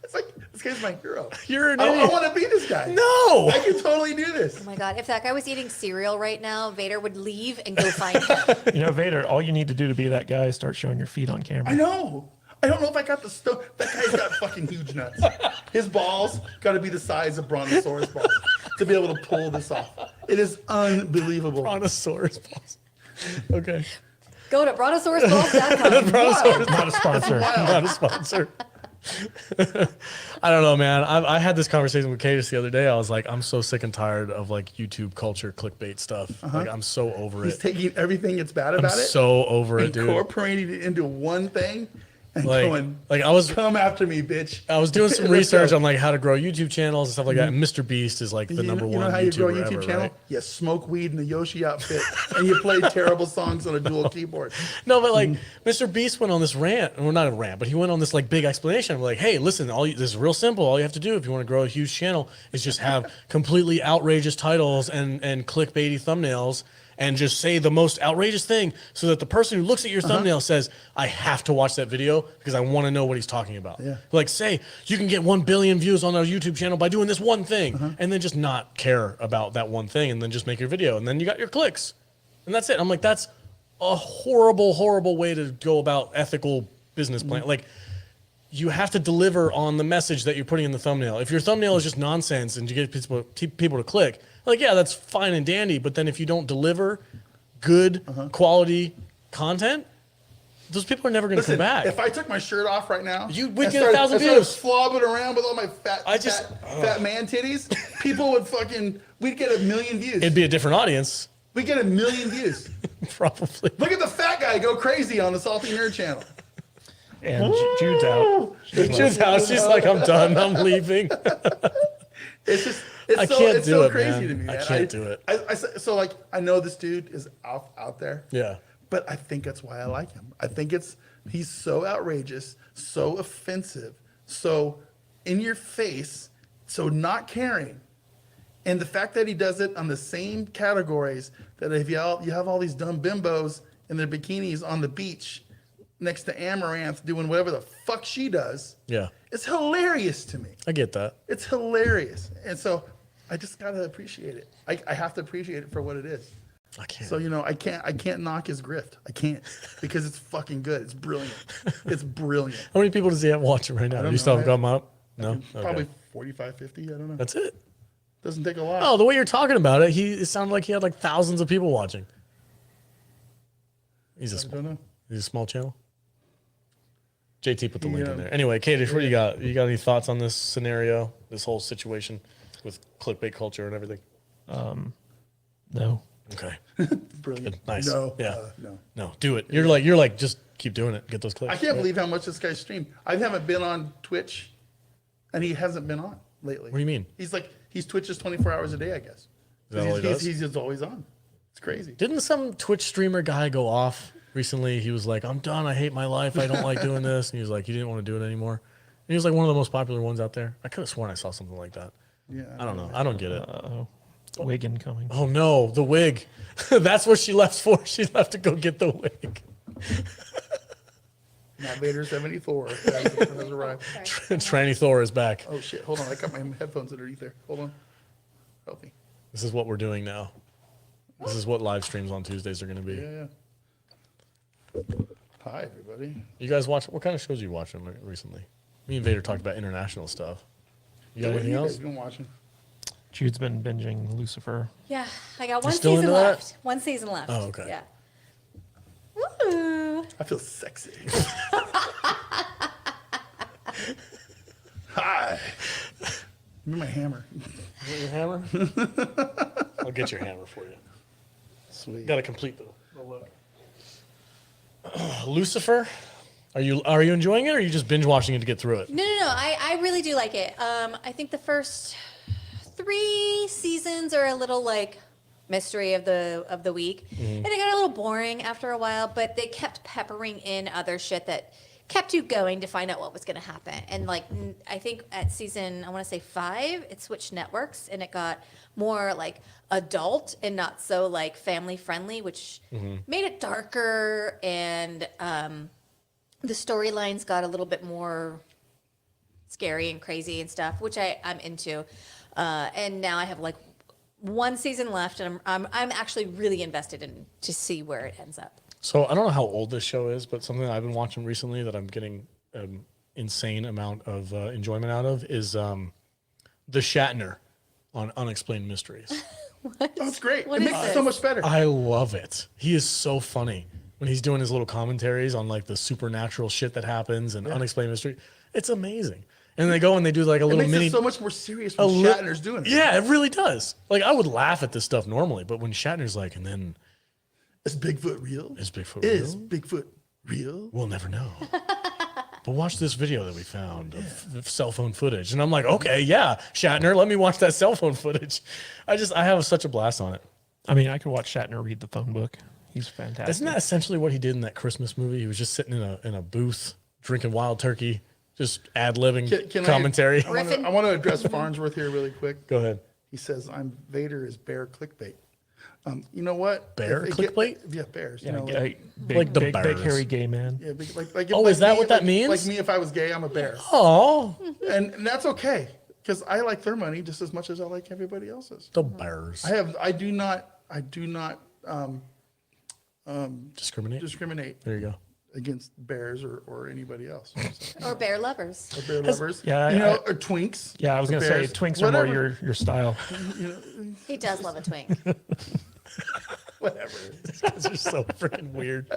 It's like, this guy's my hero. You're an I idiot. want to be this guy. No. I can totally do this. Oh my god, if that guy was eating cereal right now, Vader would leave and go find him. You know, Vader, all you need to do to be that guy is start showing your feet on camera. I know. I don't know if I got the stuff. That guy's got fucking huge nuts. His balls got to be the size of brontosaurus balls to be able to pull this off. It is unbelievable. Brontosaurus balls. Okay. Go to brontosaurusballs.com. Brontosaurus Not a sponsor. not a sponsor. I don't know, man. I had this conversation with Kate the other day. I was like, I'm so sick and tired of like YouTube culture clickbait stuff. Like, I'm so over He's it. taking everything that's bad I'm about it, so over it, dude. incorporating it into one thing, and Like, going, I was come after me, bitch. I was doing some Let's research go. on like how to grow YouTube channels and stuff like that. And Mr. Beast is like the number You one know how you grow a YouTuber YouTube ever, channel? right? You smoke weed in a Yoshi outfit, and you play terrible songs on a dual keyboard. No, but like Mr. Beast went on this rant, or not a rant, but he went on this like big explanation. I'm like, hey, listen, this is real simple. All you have to do if you want to grow a huge channel is just have completely outrageous titles and clickbaity thumbnails, and just say the most outrageous thing so that the person who looks at your thumbnail says, I have to watch that video because I want to know what he's talking about. Yeah. Like, say you can get 1 billion views on our YouTube channel by doing this one thing, and then just not care about that one thing, and then just make your video, and then you got your clicks. And that's it. I'm like, that's a horrible, horrible way to go about ethical business plan. Like, you have to deliver on the message that you're putting in the thumbnail. If your thumbnail is just nonsense and you get people to click, like, yeah, that's fine and dandy. But then if you don't deliver good quality content, those people are never going to come Listen, back. if I took my shirt off right now, We'd and get started- 1,000 and started views. flobbing around with all my fat man titties, people would we'd get 1 million views. It'd be a different audience, We'd get 1 million views. probably. Look at the fat guy go crazy on the Salty Nerd channel. And Jude's out. Jude's out. She's like, I'm done. I'm leaving. It's just, I it's can't do so it, crazy man. to me, man. I can't do it. So like, I know this dude is out there. Yeah. But I think that's why I like him. I think he's so outrageous, so offensive, so in your face, so not caring. And the fact that he does it on the same categories that if you have all these dumb bimbos in their bikinis on the beach next to Amaranth doing whatever the fuck she does, Yeah. it's hilarious to me. I get that. It's hilarious. And so I just got to appreciate it. I have to appreciate it for what it is. I can't. So I can't knock his grift. I can't because it's fucking good. It's brilliant. It's brilliant. How many people does he have watching right now? don't You still know. haven't got him up? No? Probably Okay. 45, 50. I don't know. That's it. Doesn't take a lot. Oh, the way you're talking about it, it sounded like he had like thousands of people watching. He's I don't know. a small channel. JT put the link Yeah. in there. Anyway, Kadish, what do you got? You got any thoughts on this scenario, this whole situation with clickbait culture and everything? No. Okay. Brilliant. Good. Nice. No. Yeah. No. No, do it. You're like, just keep doing it. Get those clicks. I can't believe how much this guy streamed. I haven't been on Twitch, and he hasn't been on lately. What do you mean? He's Twitches 24 hours a day, I guess. Is that all he does? He's just always on. It's crazy. Didn't some Twitch streamer guy go off recently? He was like, I'm done. I hate my life. I don't like doing this. And he was like, he didn't want to do it anymore. And he was like one of the most popular ones out there. I could have sworn I saw something like that. Yeah. I don't know. I don't get it. Wig incoming. Oh no, the wig. That's what she left for. She left to go get the wig. Matt Vader 74 has arrived. Tranny Thor is back. Oh shit! Hold on, I got my headphones underneath there. Hold on. Help me. This is what we're doing now. This is what live streams on Tuesdays are going to be. Yeah. Hi everybody. You guys watch, what kind of shows are you watching recently? Me and Vader talked about international stuff. You got What have anything you else? guys been watching? Jude's been binging Lucifer. Yeah, I got one still season into that? left. One season left. Oh, okay. Yeah. Woo! I feel sexy. Hi. Give me my hammer. Want your hammer? I'll get your hammer for you. Sweet. Got to complete the look. Lucifer, are you enjoying it, or are you just binge watching it to get through it? No. I really do like it. I think the first 3 seasons are a little like mystery of the week, and it got a little boring after a while. But they kept peppering in other shit that kept you going to find out what was going to happen. And like I think at season, I want to say 5, it switched networks and it got more like adult and not so like family friendly, which made it darker, and the storylines got a little bit more scary and crazy and stuff, which I'm into. And now I have like 1 season left, and I'm actually really invested in to see where it ends up. So I don't know how old this show is, but something that I've been watching recently that I'm getting an insane amount of enjoyment out of is the Shatner on Unexplained Mysteries. That's great. What it is makes it this? so much better. I love it. He is so funny when he's doing his little commentaries on like the supernatural shit that happens and unexplained mystery. It's amazing. And they go and they do like a It little makes mini. it so much more serious when Shatner's doing it. Yeah, it really does. Like I would laugh at this stuff normally, but when Shatner's like, and then Is Bigfoot real? is Bigfoot Is real? Bigfoot real? We'll never know. But watch this video that we found of cell phone footage. And I'm like, okay, yeah, Shatner, let me watch that cell phone footage. I have such a blast on it. I mean, I could watch Shatner read the phone book. He's fantastic. Isn't that essentially what he did in that Christmas movie? He was just sitting in a booth drinking wild turkey, just ad-libbing Can commentary. I want to address Farnsworth here really quick. Go ahead. He says, "I'm Vader is bear clickbait." You know what? Bear clickbait? Yeah, bears. Yeah, You know, big, like the big bears. hairy gay man. yeah, like Oh, is that what that means? Like me, if I was gay, I'm a bear, Oh, and that's okay because I like their money just as much as I like everybody else's. the bears. I do not Discriminate. discriminate There you go. against bears or anybody else. So, Or bear lovers. or bear lovers. Yeah, or twinks. Yeah, I was or going to say bears, twinks are more whatever. your style. He does love a twink. Whatever. These guys are so freaking weird.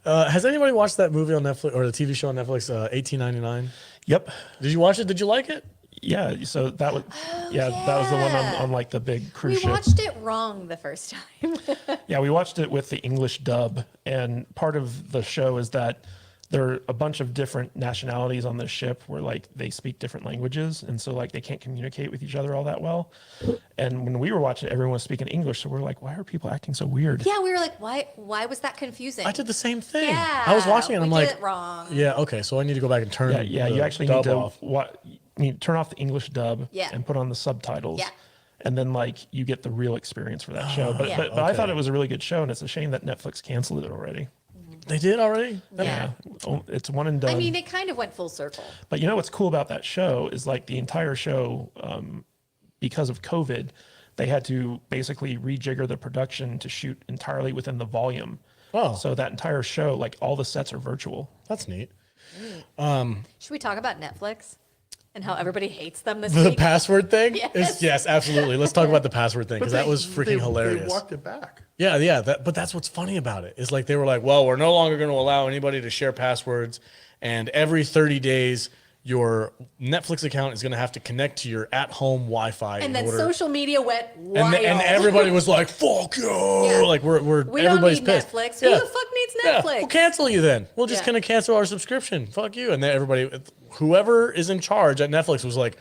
Has anybody watched that movie on Netflix or the TV show on Netflix, 1899? Yep. Did you watch it? Did you like it? Yeah. So that was that was the one on like the big cruise We ship. watched it wrong the first time. Yeah, we watched it with the English dub, and part of the show is that there are a bunch of different nationalities on this ship where like they speak different languages, and so like they can't communicate with each other all that well. And when we were watching it, everyone was speaking English, so we're like, why are people acting so weird? Yeah, we were like, why was that confusing? I did the same thing. Yeah, I was watching it and I'm we like, did it wrong. yeah, okay, so I need to go back and turn Yeah, the you actually dub need to off. you need to turn off the English dub Yeah. and put on the subtitles. Yeah. And then like you get the real experience for that show. But Yeah. but I thought Okay. it was a really good show, and it's a shame that Netflix canceled it already. They did already? Yeah. It's one and done. I mean, it kind of went full circle. But you know what's cool about that show is like the entire show, because of COVID, they had to basically rejigger the production to shoot entirely within the volume. Oh. So that entire show, like all the sets are virtual. That's neat. Should we talk about Netflix and how everybody hates them this The week? password thing? Yes. Yes, absolutely. Let's talk about the password thing because that was freaking hilarious. They walked it back. Yeah. But that's what's funny about it. Is like they were like, well, we're no longer going to allow anybody to share passwords, and every 30 days your Netflix account is going to have to connect to your at-home Wi-Fi. And in then order. social media went wild. And everybody was like, "Fuck you!" Yeah. Like we're We don't everybody's need pissed. Netflix. Who the fuck needs Netflix? We'll cancel you then. We'll just Yeah. kind of cancel our subscription. Fuck you. And then everybody, whoever is in charge at Netflix, was like,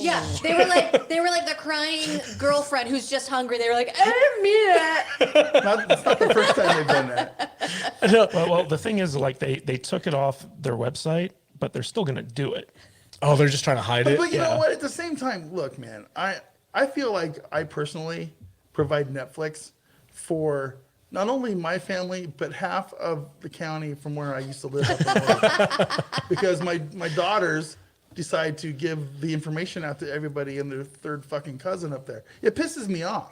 Yeah, they were like the crying girlfriend who's just hungry. They were like, I don't need it. It's not the first time they've done that. Well, the thing is, like they took it off their website, but they're still going to do it. "Oh, they're just trying to hide it." But you know what? At the same time, look, man, I feel like I personally provide Netflix for not only my family, but half of the county from where I used to live up in north. Because my daughters decide to give the information out to everybody and their third fucking cousin up there. It pisses me off.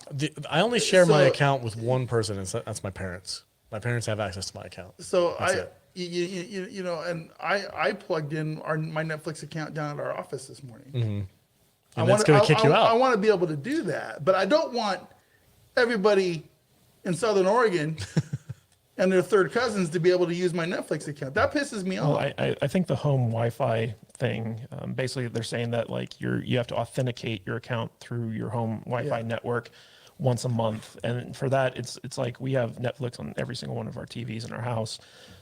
I only share my So- account with one person, and that's my parents. My parents have access to my account. So That's I, it. you know, and I plugged in my Netflix account down at our office this morning. And that's going to kick you out. I want to be able to do that, but I don't want everybody in Southern Oregon and their third cousins to be able to use my Netflix account. That pisses me Well, off. I think the home Wi-Fi thing, basically they're saying that like you have to authenticate your account through your home Wi-Fi Yeah. network once a month, and for that it's like we have Netflix on every single one of our TVs in our house.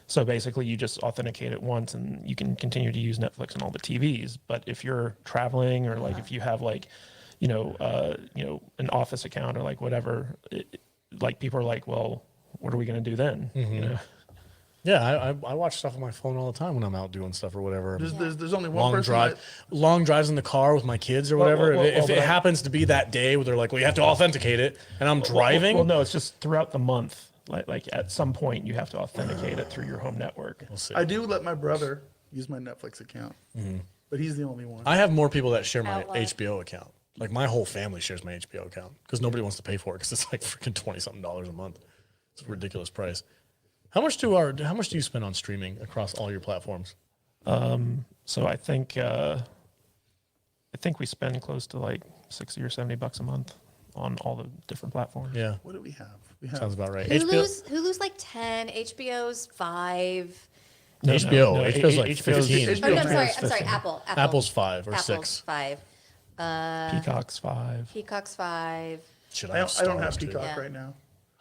So basically, you just authenticate it once, and you can continue to use Netflix on all the TVs. But if you're traveling, or like if you have like, an office account or like whatever, like people are like, well, what are we going to do then? You know? Yeah, I watch stuff on my phone all the time when I'm out doing stuff or whatever. There's only one long person. drive, long drives in the car with my kids or whatever. If it happens to be that day where they're like, "Well, you have to authenticate it," and I'm driving. Well, no, it's just throughout the month. Like at some point, you have to authenticate it through your home network. We'll see. I do let my brother use my Netflix account, but he's the only one. I have more people that share my Outlaw. HBO account. Like my whole family shares my HBO account because nobody wants to pay for it because it's like freaking $20-something a month. It's a ridiculous price. How much do you spend on streaming across all your platforms? So I think we spend close to like $60 or $70 a month on all the different platforms. Yeah, What do we have? We have sounds about right. Hulu's like 10, HBO's 5. HBO's like 15. HBO Oh, no, I'm sorry. Max I'm sorry. 15. Apple. Apple's 5 or Apple's 6. 5. Peacock's 5. Peacock's 5. Shit, I don't have Stars, too. Peacock Yeah. right now.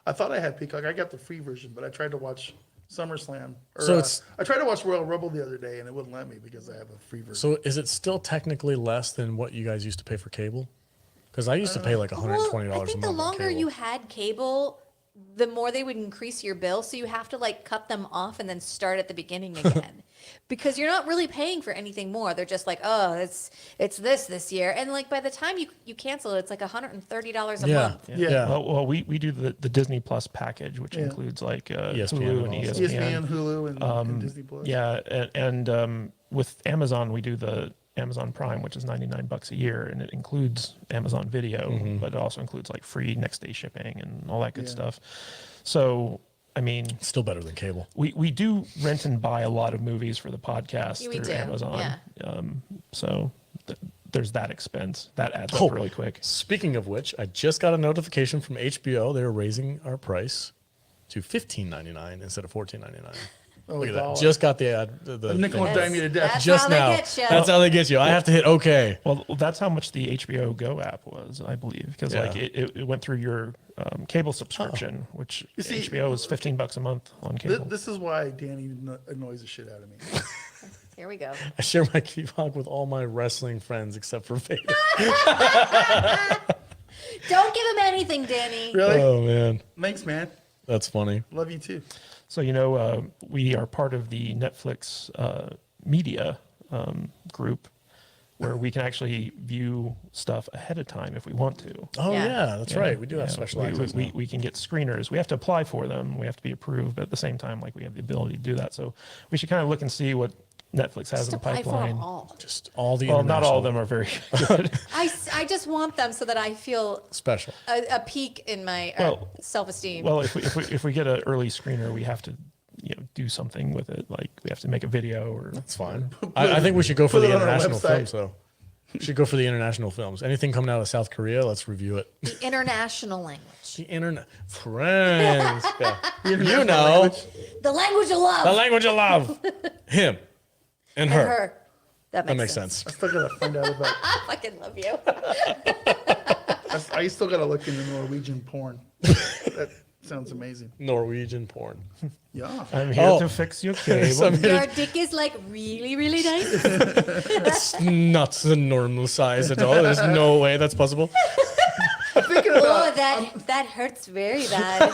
I thought I had Peacock. I got the free version, but I tried to watch SummerSlam. So it's- I tried to watch Royal Rumble the other day, and it wouldn't let me because I have a free version. So is it still technically less than what you guys used to pay for cable? Because I used to pay like $120 Well, I a month. think the on longer cable. you had cable, the more they would increase your bill. So you have to like cut them off and then start at the beginning again. Because you're not really paying for anything more. They're just like, oh, it's this year. And like by the time you cancel it, it's like $130 a month. Yeah. Well, we do the Disney Plus package, which Yeah. includes like ESPN Hulu and and all ESPN. ESPN, Hulu, and Disney Plus. Yeah, and with Amazon, we do the Amazon Prime, which is $99 a year, and it includes Amazon Video, but it also includes like free next day shipping and all that good Yeah. stuff. So, I mean, Still better than cable. we do rent and buy a lot of movies for the podcast Yeah, we through do, Amazon. So there's that expense that adds Oh. up really quick. Speaking of which, I just got a notification from HBO. They're raising our price to $15.99 instead of $14.99. Oh, Look at dollar. that. Just got the ad. The nickel thing. and dime you to death. That's Just how now. they get you. That's how they get you. I have to hit OK. Well, that's how much the HBO Go app was, I believe, because like Yeah. it went through your cable subscription, which You see, HBO is $15 a month on cable. This is why Danny annoys the shit out of me. Here we go. I share my Peacock with all my wrestling friends except for Vader. Don't give him anything, Danny. Really? Oh, man. Thanks, man. That's funny. Love you too. So, we are part of the Netflix media group where we can actually view stuff ahead of time if we want to. Oh, Yeah. yeah, that's right. We do have Yeah, special access. now. we can get screeners. We have to apply for them. We have to be approved, but at the same time, like we have the ability to do that. So we should kind of look and see what Netflix has in the Apply for pipeline. them all. Just all the Well, not all of international- them are very good. I just want them so that I feel special. a peak in my Well- self-esteem. Well, if we get an early screener, we have to do something with it. Like we have to make a video or That's fine. I think we should go for put the it on our international website. films, though. We should go for the international films. Anything coming out of South Korea, let's review it. The international language. The internet, friends. Yeah. You International know, language. The language of love. the language of love. Him and her. And her. That makes sense. I still gotta find out about. I fucking love you. I still gotta look into Norwegian porn. That sounds amazing. Norwegian porn. Yeah. I'm here Oh. to fix your cable. Some- Your dick is like really, really nice. It's not the normal size at all. There's no way that's possible. I'm thinking Oh, about. that hurts very bad.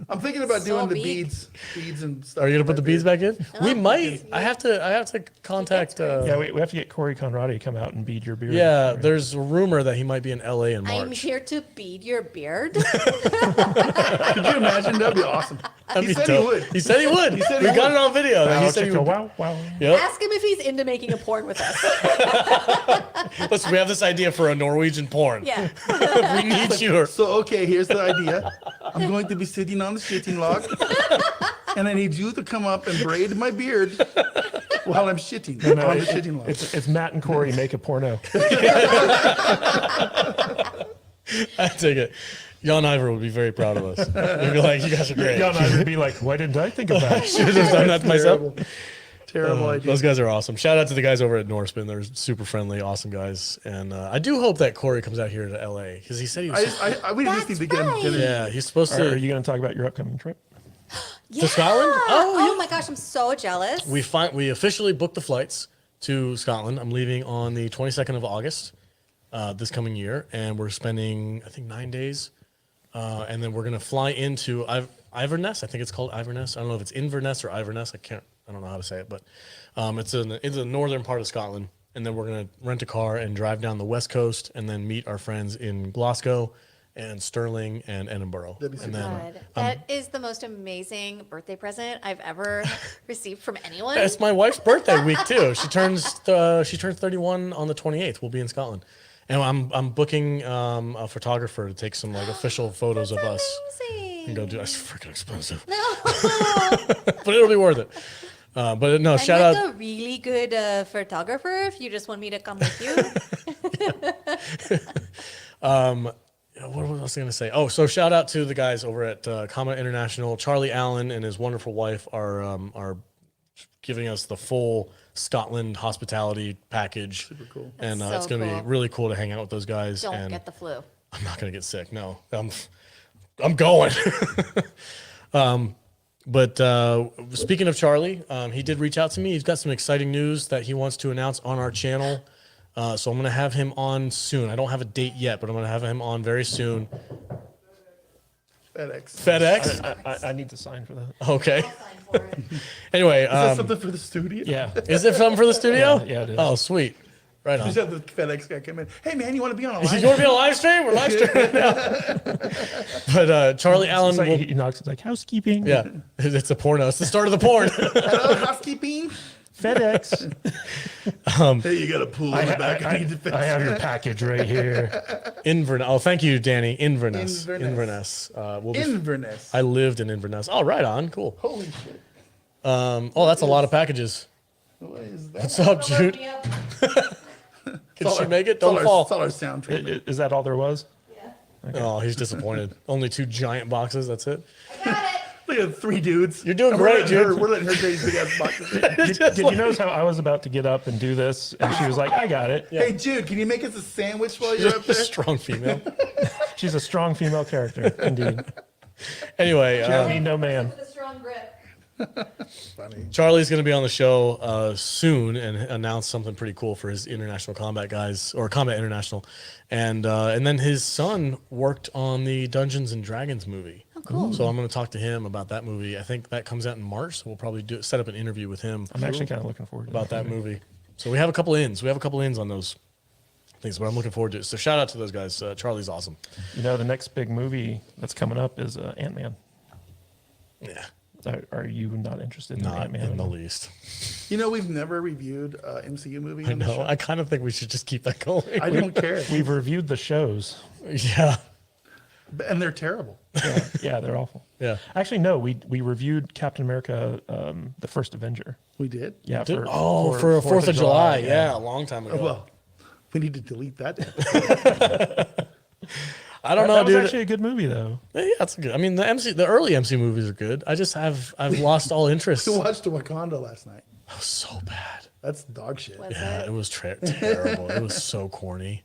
I'm thinking about So doing the big. beads and stuff. Are you gonna put the beads back in? We Oh. might. I have to contact. Yeah, we have to get Corey Conradi to come out and bead your beard. Yeah, Right. there's a rumor that he might be in LA in I'm March. here to bead your beard. Could you imagine? That'd be awesome. That'd He be said he dope. would. He said he would. He said he we got would. it on video. Wow, he said he chicka, would. wow, wow. Yep. Ask him if he's into making a porn with us. Listen, we have this idea for a Norwegian porn. Yeah. We need you. So okay, here's the idea. I'm going to be sitting on the shitting log, and I need you to come up and braid my beard while I'm shitting on the shitting log. It's Matt and Corey make a porno. I take it. Jan Iver would be very proud of us. He'd be like, "You guys are great." John and I would be like, why didn't I think of that? Should have just done that to myself. Terrible idea. Those guys are awesome. Shout out to the guys over at Norseman. They're super friendly, awesome guys. And I do hope that Corey comes out here to LA because he said he was. We just need to get him That's dinner. Yeah, he's supposed Are to. you going to talk about your upcoming trip? Yeah. Scotland? Oh my gosh, I'm so jealous. We officially booked the flights to Scotland. I'm leaving on the 22nd of August this coming year, and we're spending I think 9 days, and then we're gonna fly into Iverness. I think it's called Iverness. I don't know if it's Inverness or Iverness. I don't know how to say it, but it's in the northern part of Scotland. And then we're gonna rent a car and drive down the west coast, and then meet our friends in Glasgow and Stirling and Edinburgh. That'd be And super then God, that is the most amazing birthday present I've ever received from anyone. it's my wife's birthday week too. She turns 31 on the 28th. We'll be in Scotland, and I'm booking a photographer to take some like official photos of us Amazing. and go do. It's freaking expensive, No. but it'll be worth it. But no, shout I'm out. like a really good photographer. If you just want me to come with you. What was I going to say? Oh, so shout out to the guys over at Comma International. Charlie Allen and his wonderful wife are giving us the full Scotland hospitality package. Super cool. And That's it's so going to cool. be really cool to hang out with those guys. Don't and get the flu. I'm not going to get sick. No, I'm going. But speaking of Charlie, he did reach out to me. He's got some exciting news that he wants to announce on our channel. So I'm going to have him on soon. I don't have a date yet, but I'm going to have him on very soon. FedEx. FedEx? I need to sign for that. Okay. Sign for it. Anyway, Is that something for the studio? Yeah. is it something for the studio? Yeah, it is. Oh, sweet. Right on. Just have the FedEx guy come in. Hey man, you want to be on a You line? want to be on a live stream? We're live streaming now. But Charlie Allen It's like, will, he knocks, it's like, housekeeping. yeah, it's a porno. It's the start of the porn. Hello, housekeeping. FedEx. Hey, you got a pool in the back. I need to fix I have your package right here. Inverness. Oh, thank you, Danny. Inverness. Inverness. We'll be Inverness. I lived in Inverness. Oh, right on. Cool. Holy shit. Oh, that's a lot of packages. What is that? What's up, Jude? Yep. Can she make it? It's all Don't our- fall. It's all our sound treatment. Is that all there was? Yeah. Oh, he's disappointed. Only 2 giant boxes. That's it. I got it. Look at 3 dudes. You're doing And we're great, letting her- Jude. We're letting her take big ass boxes. Did you notice how I was about to get up and do this? And she was like, I got it. Hey Jude, can you make us a sandwich while you're up there? Strong female. She's a strong female character, indeed. Anyway, She don't need no man. With a strong grip. Funny. Charlie's going to be on the show soon and announce something pretty cool for his international combat guys, or Combat International, and then his son worked on the Dungeons and Dragons movie. Oh, cool. So I'm going to talk to him about that movie. I think that comes out in March. So we'll probably set up an interview with him I'm actually kind of looking forward to about that movie. So we have a couple ins. We have a couple ins on those things, but I'm looking forward to it. So shout out to those guys. Charlie's awesome. You know, the next big movie that's coming up is Ant-Man. Yeah. Are you not interested in Not Ant-Man? in the least. You know, we've never reviewed MCU movie. I on the know. show. I kind of think we should just keep that going. I don't care, We've reviewed the shows. Yeah. and they're terrible. Yeah, they're awful. Yeah. Actually, no, we reviewed Captain America, the first Avenger. We did. Yeah. For 4th of July. Yeah, a long time ago. Well, we need to delete that. I don't know, That was dude. actually a good movie, though. Yeah, it's good. I mean, the early MC movies are good. I've lost all interest. We It watched Wakanda last night. was so bad. That's dog shit. Was Yeah, it? it was terrible. It was so corny.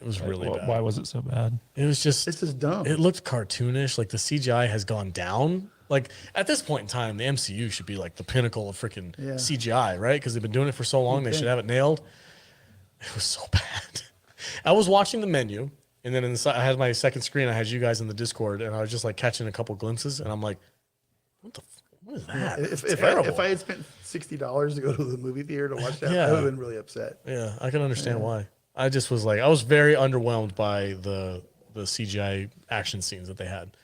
It was really bad. Why was it so bad? It was just. It's just dumb. It looked cartoonish. Like the CGI has gone down. Like at this point in time, the MCU should be like the pinnacle of freaking Yeah. CGI, right? Because they've been doing it for so long, they think. should have it nailed. It was so bad. I was watching the menu, and then I had my second screen. I had you guys in the Discord, and I was just like catching a couple glimpses, and I'm like, what is that? if It's I, terrible. if I had spent $60 to go to the movie theater to watch that, Yeah. I would have been really upset. Yeah, I can understand why. I just was like, I was very underwhelmed by the CGI action scenes that they had.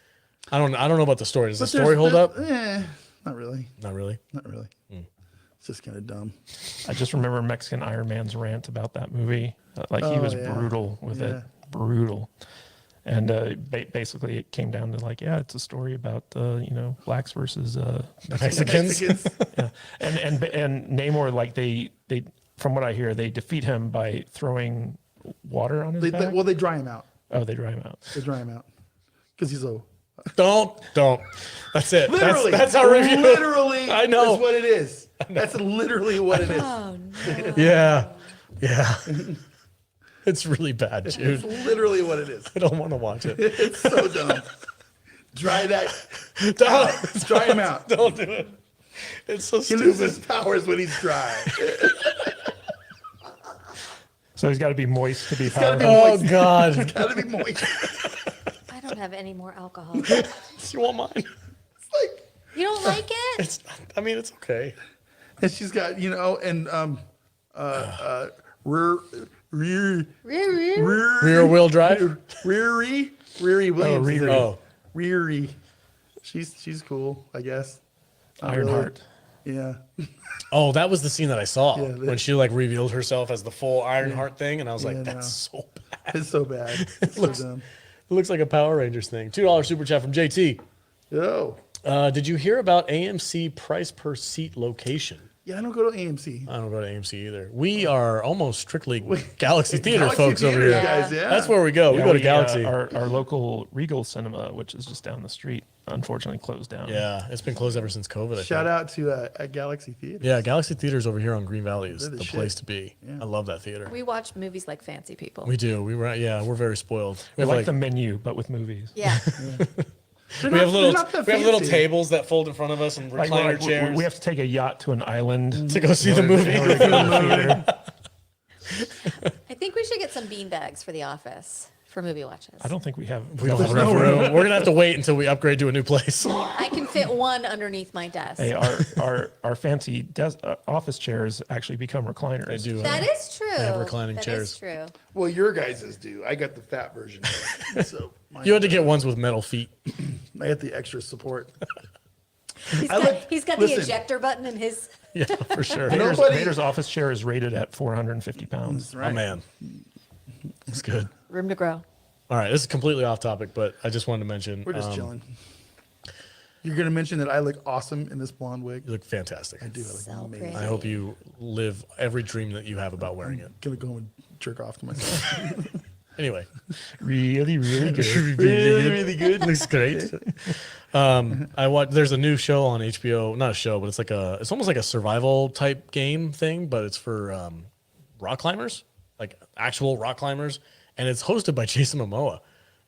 I don't know about the story. Does the story hold up? Not really. Not really. Not really. It's just kind of dumb. I just remember Mexican Iron Man's rant about that movie. Like he was yeah. brutal with Yeah. it, brutal. And basically, it came down to like, yeah, it's a story about blacks versus Mexicans. yeah. And Namor, like they from what I hear, they defeat him by throwing water on his back. Well, they dry him out. Oh, they dry him out. They dry him out because he's a Don't. That's it. literally. That's our review. Literally, I know. That's what it is. That's literally what it is. Oh no. Yeah. It's really bad, It's dude. literally what it is. I don't want to watch it. It's so dumb. Dry that. Don't, Dry him out. don't do it. It's so He stupid. loses powers when he's dry. So he's got to be moist to be gotta be powerful. Oh God. Gotta be moist. I don't have any more alcohol. You want mine? It's like, You don't like it? It's. I mean, it's okay. and she's got, rear Rear wheel drive. Riri Williams. Riri. Oh. Riri. She's cool, I guess. Not Ironheart. really. Yeah. Oh, that was the scene that I saw Yeah, when she like revealed herself as the full Ironheart thing, and I was like, Yeah, that's so bad. It's so bad. It's so dumb. It looks like a Power Rangers thing. $2 super chat from JT. Yo. Did you hear about AMC price per seat location? Yeah, I don't go to AMC. I don't go to AMC either. We are almost strictly Galaxy Theater Galaxy folks over Theater here. guys, yeah. That's where we go. We go to We, Galaxy. our local Regal Cinema, which is just down the street, unfortunately closed down. Yeah, it's been closed ever since COVID. I Shout think. out to a Galaxy Theater. Yeah, Galaxy Theater's over here on Green Valley is They're the the shit. place to be. Yeah. I love that theater. We watch movies like fancy people. We do. We're very spoiled. We We have like the menu, but with movies. Yeah. we have little that we have little fancy. tables that fold in front of us and Like, recliner chairs we have to take a yacht to an island to go see the movie. in order to go to the theater. I think we should get some bean bags for the office for movie watches. I don't think we have. We don't have enough room. We're gonna have to wait until we upgrade to a new place. I can fit one underneath my desk. Hey, our fancy office chairs actually become recliners. I do. That is true. have reclining That chairs. is true. Well, your guys' do. I got the fat version. So You had to get ones with metal feet. I got the extra support. He's got listen. the ejector button in his. Yeah, for sure. Vader's office chair is rated at 450 pounds. Oh man, it's good. Room to grow. All right, this is completely off topic, but I just wanted to mention We're just chilling. You're gonna mention that I look awesome in this blonde wig. you look fantastic. I do. I look So amazing. pretty. I hope you live every dream that you have about wearing it. Gonna go and jerk off to myself. Anyway, Really, really good. really good. Looks great. I watch. There's a new show on HBO. Not a show, but it's almost like a survival type game thing, but it's for rock climbers, like actual rock climbers, and it's hosted by Jason Momoa,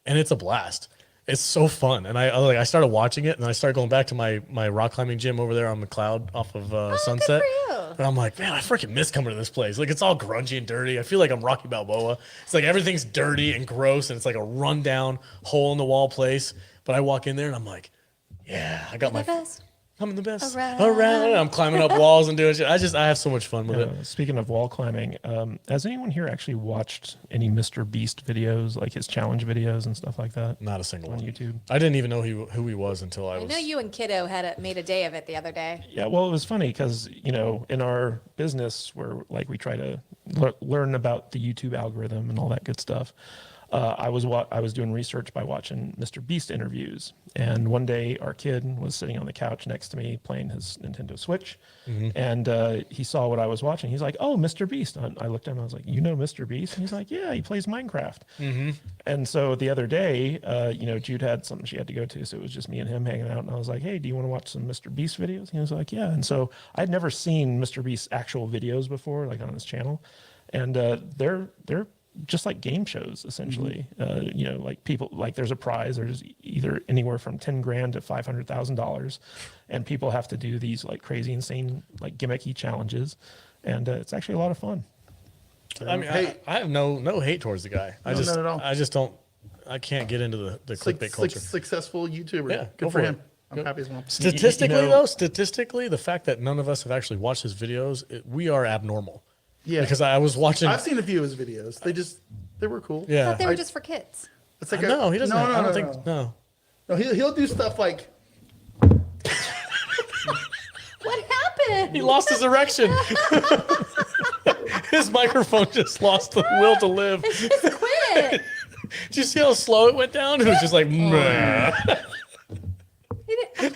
and it's a blast. It's so fun, and I started watching it, and I started going back to my rock climbing gym over there on McLeod off of Sunset. for you. And I'm like, man, I freaking miss coming to this place. Like, it's all grungy and dirty. I feel like I'm Rocky Balboa. It's like everything's dirty and gross, and it's like a rundown, hole in the wall place. But I walk in there, and I'm like, yeah, I got My my best. I'm the best. Around. Around. I'm climbing up walls and doing shit. I have so much fun with it. Speaking of wall climbing, has anyone here actually watched any Mr. Beast videos, like his challenge videos and stuff like that Not a single on one. YouTube? I didn't even know who he was until I I was. know you and Kiddo made a day of it the other day. Yeah, well, it was funny because, in our business where like we try to learn about the YouTube algorithm and all that good stuff, I was doing research by watching Mr. Beast interviews. And one day our kid was sitting on the couch next to me playing his Nintendo Switch. And he saw what I was watching. He's like, "Oh, Mr. Beast." I looked at him. I was like, "You know Mr. Beast?" And he's like, "Yeah, he plays Minecraft." And so the other day, Jude had something she had to go to. So it was just me and him hanging out. And I was like, "Hey, do you want to watch some Mr. Beast videos?" He was like, "Yeah." And so I'd never seen Mr. Beast's actual videos before, like on his channel. And they're just like game shows, essentially. Like people, like there's a prize. There's either anywhere from $10,000 to $500,000, and people have to do these like crazy, insane, like gimmicky challenges, and it's actually a lot of fun. I mean, I have no hate towards the guy. No, not at all. I just don't. I can't get into the clickbait culture. Successful YouTuber. Yeah, go good for for him. it. I'm happy as well. Statistically, the fact that none of us have actually watched his videos, we are abnormal. Yeah, Because I was watching. I've seen a few of his videos. They were cool. I Yeah. thought they were just for kids. It's like No, he doesn't. No, I don't think. no. No. No, he'll do stuff like What happened? He lost his erection. His microphone just lost the will to live. Just quit. Did you see how slow it went down? It was just like, meh.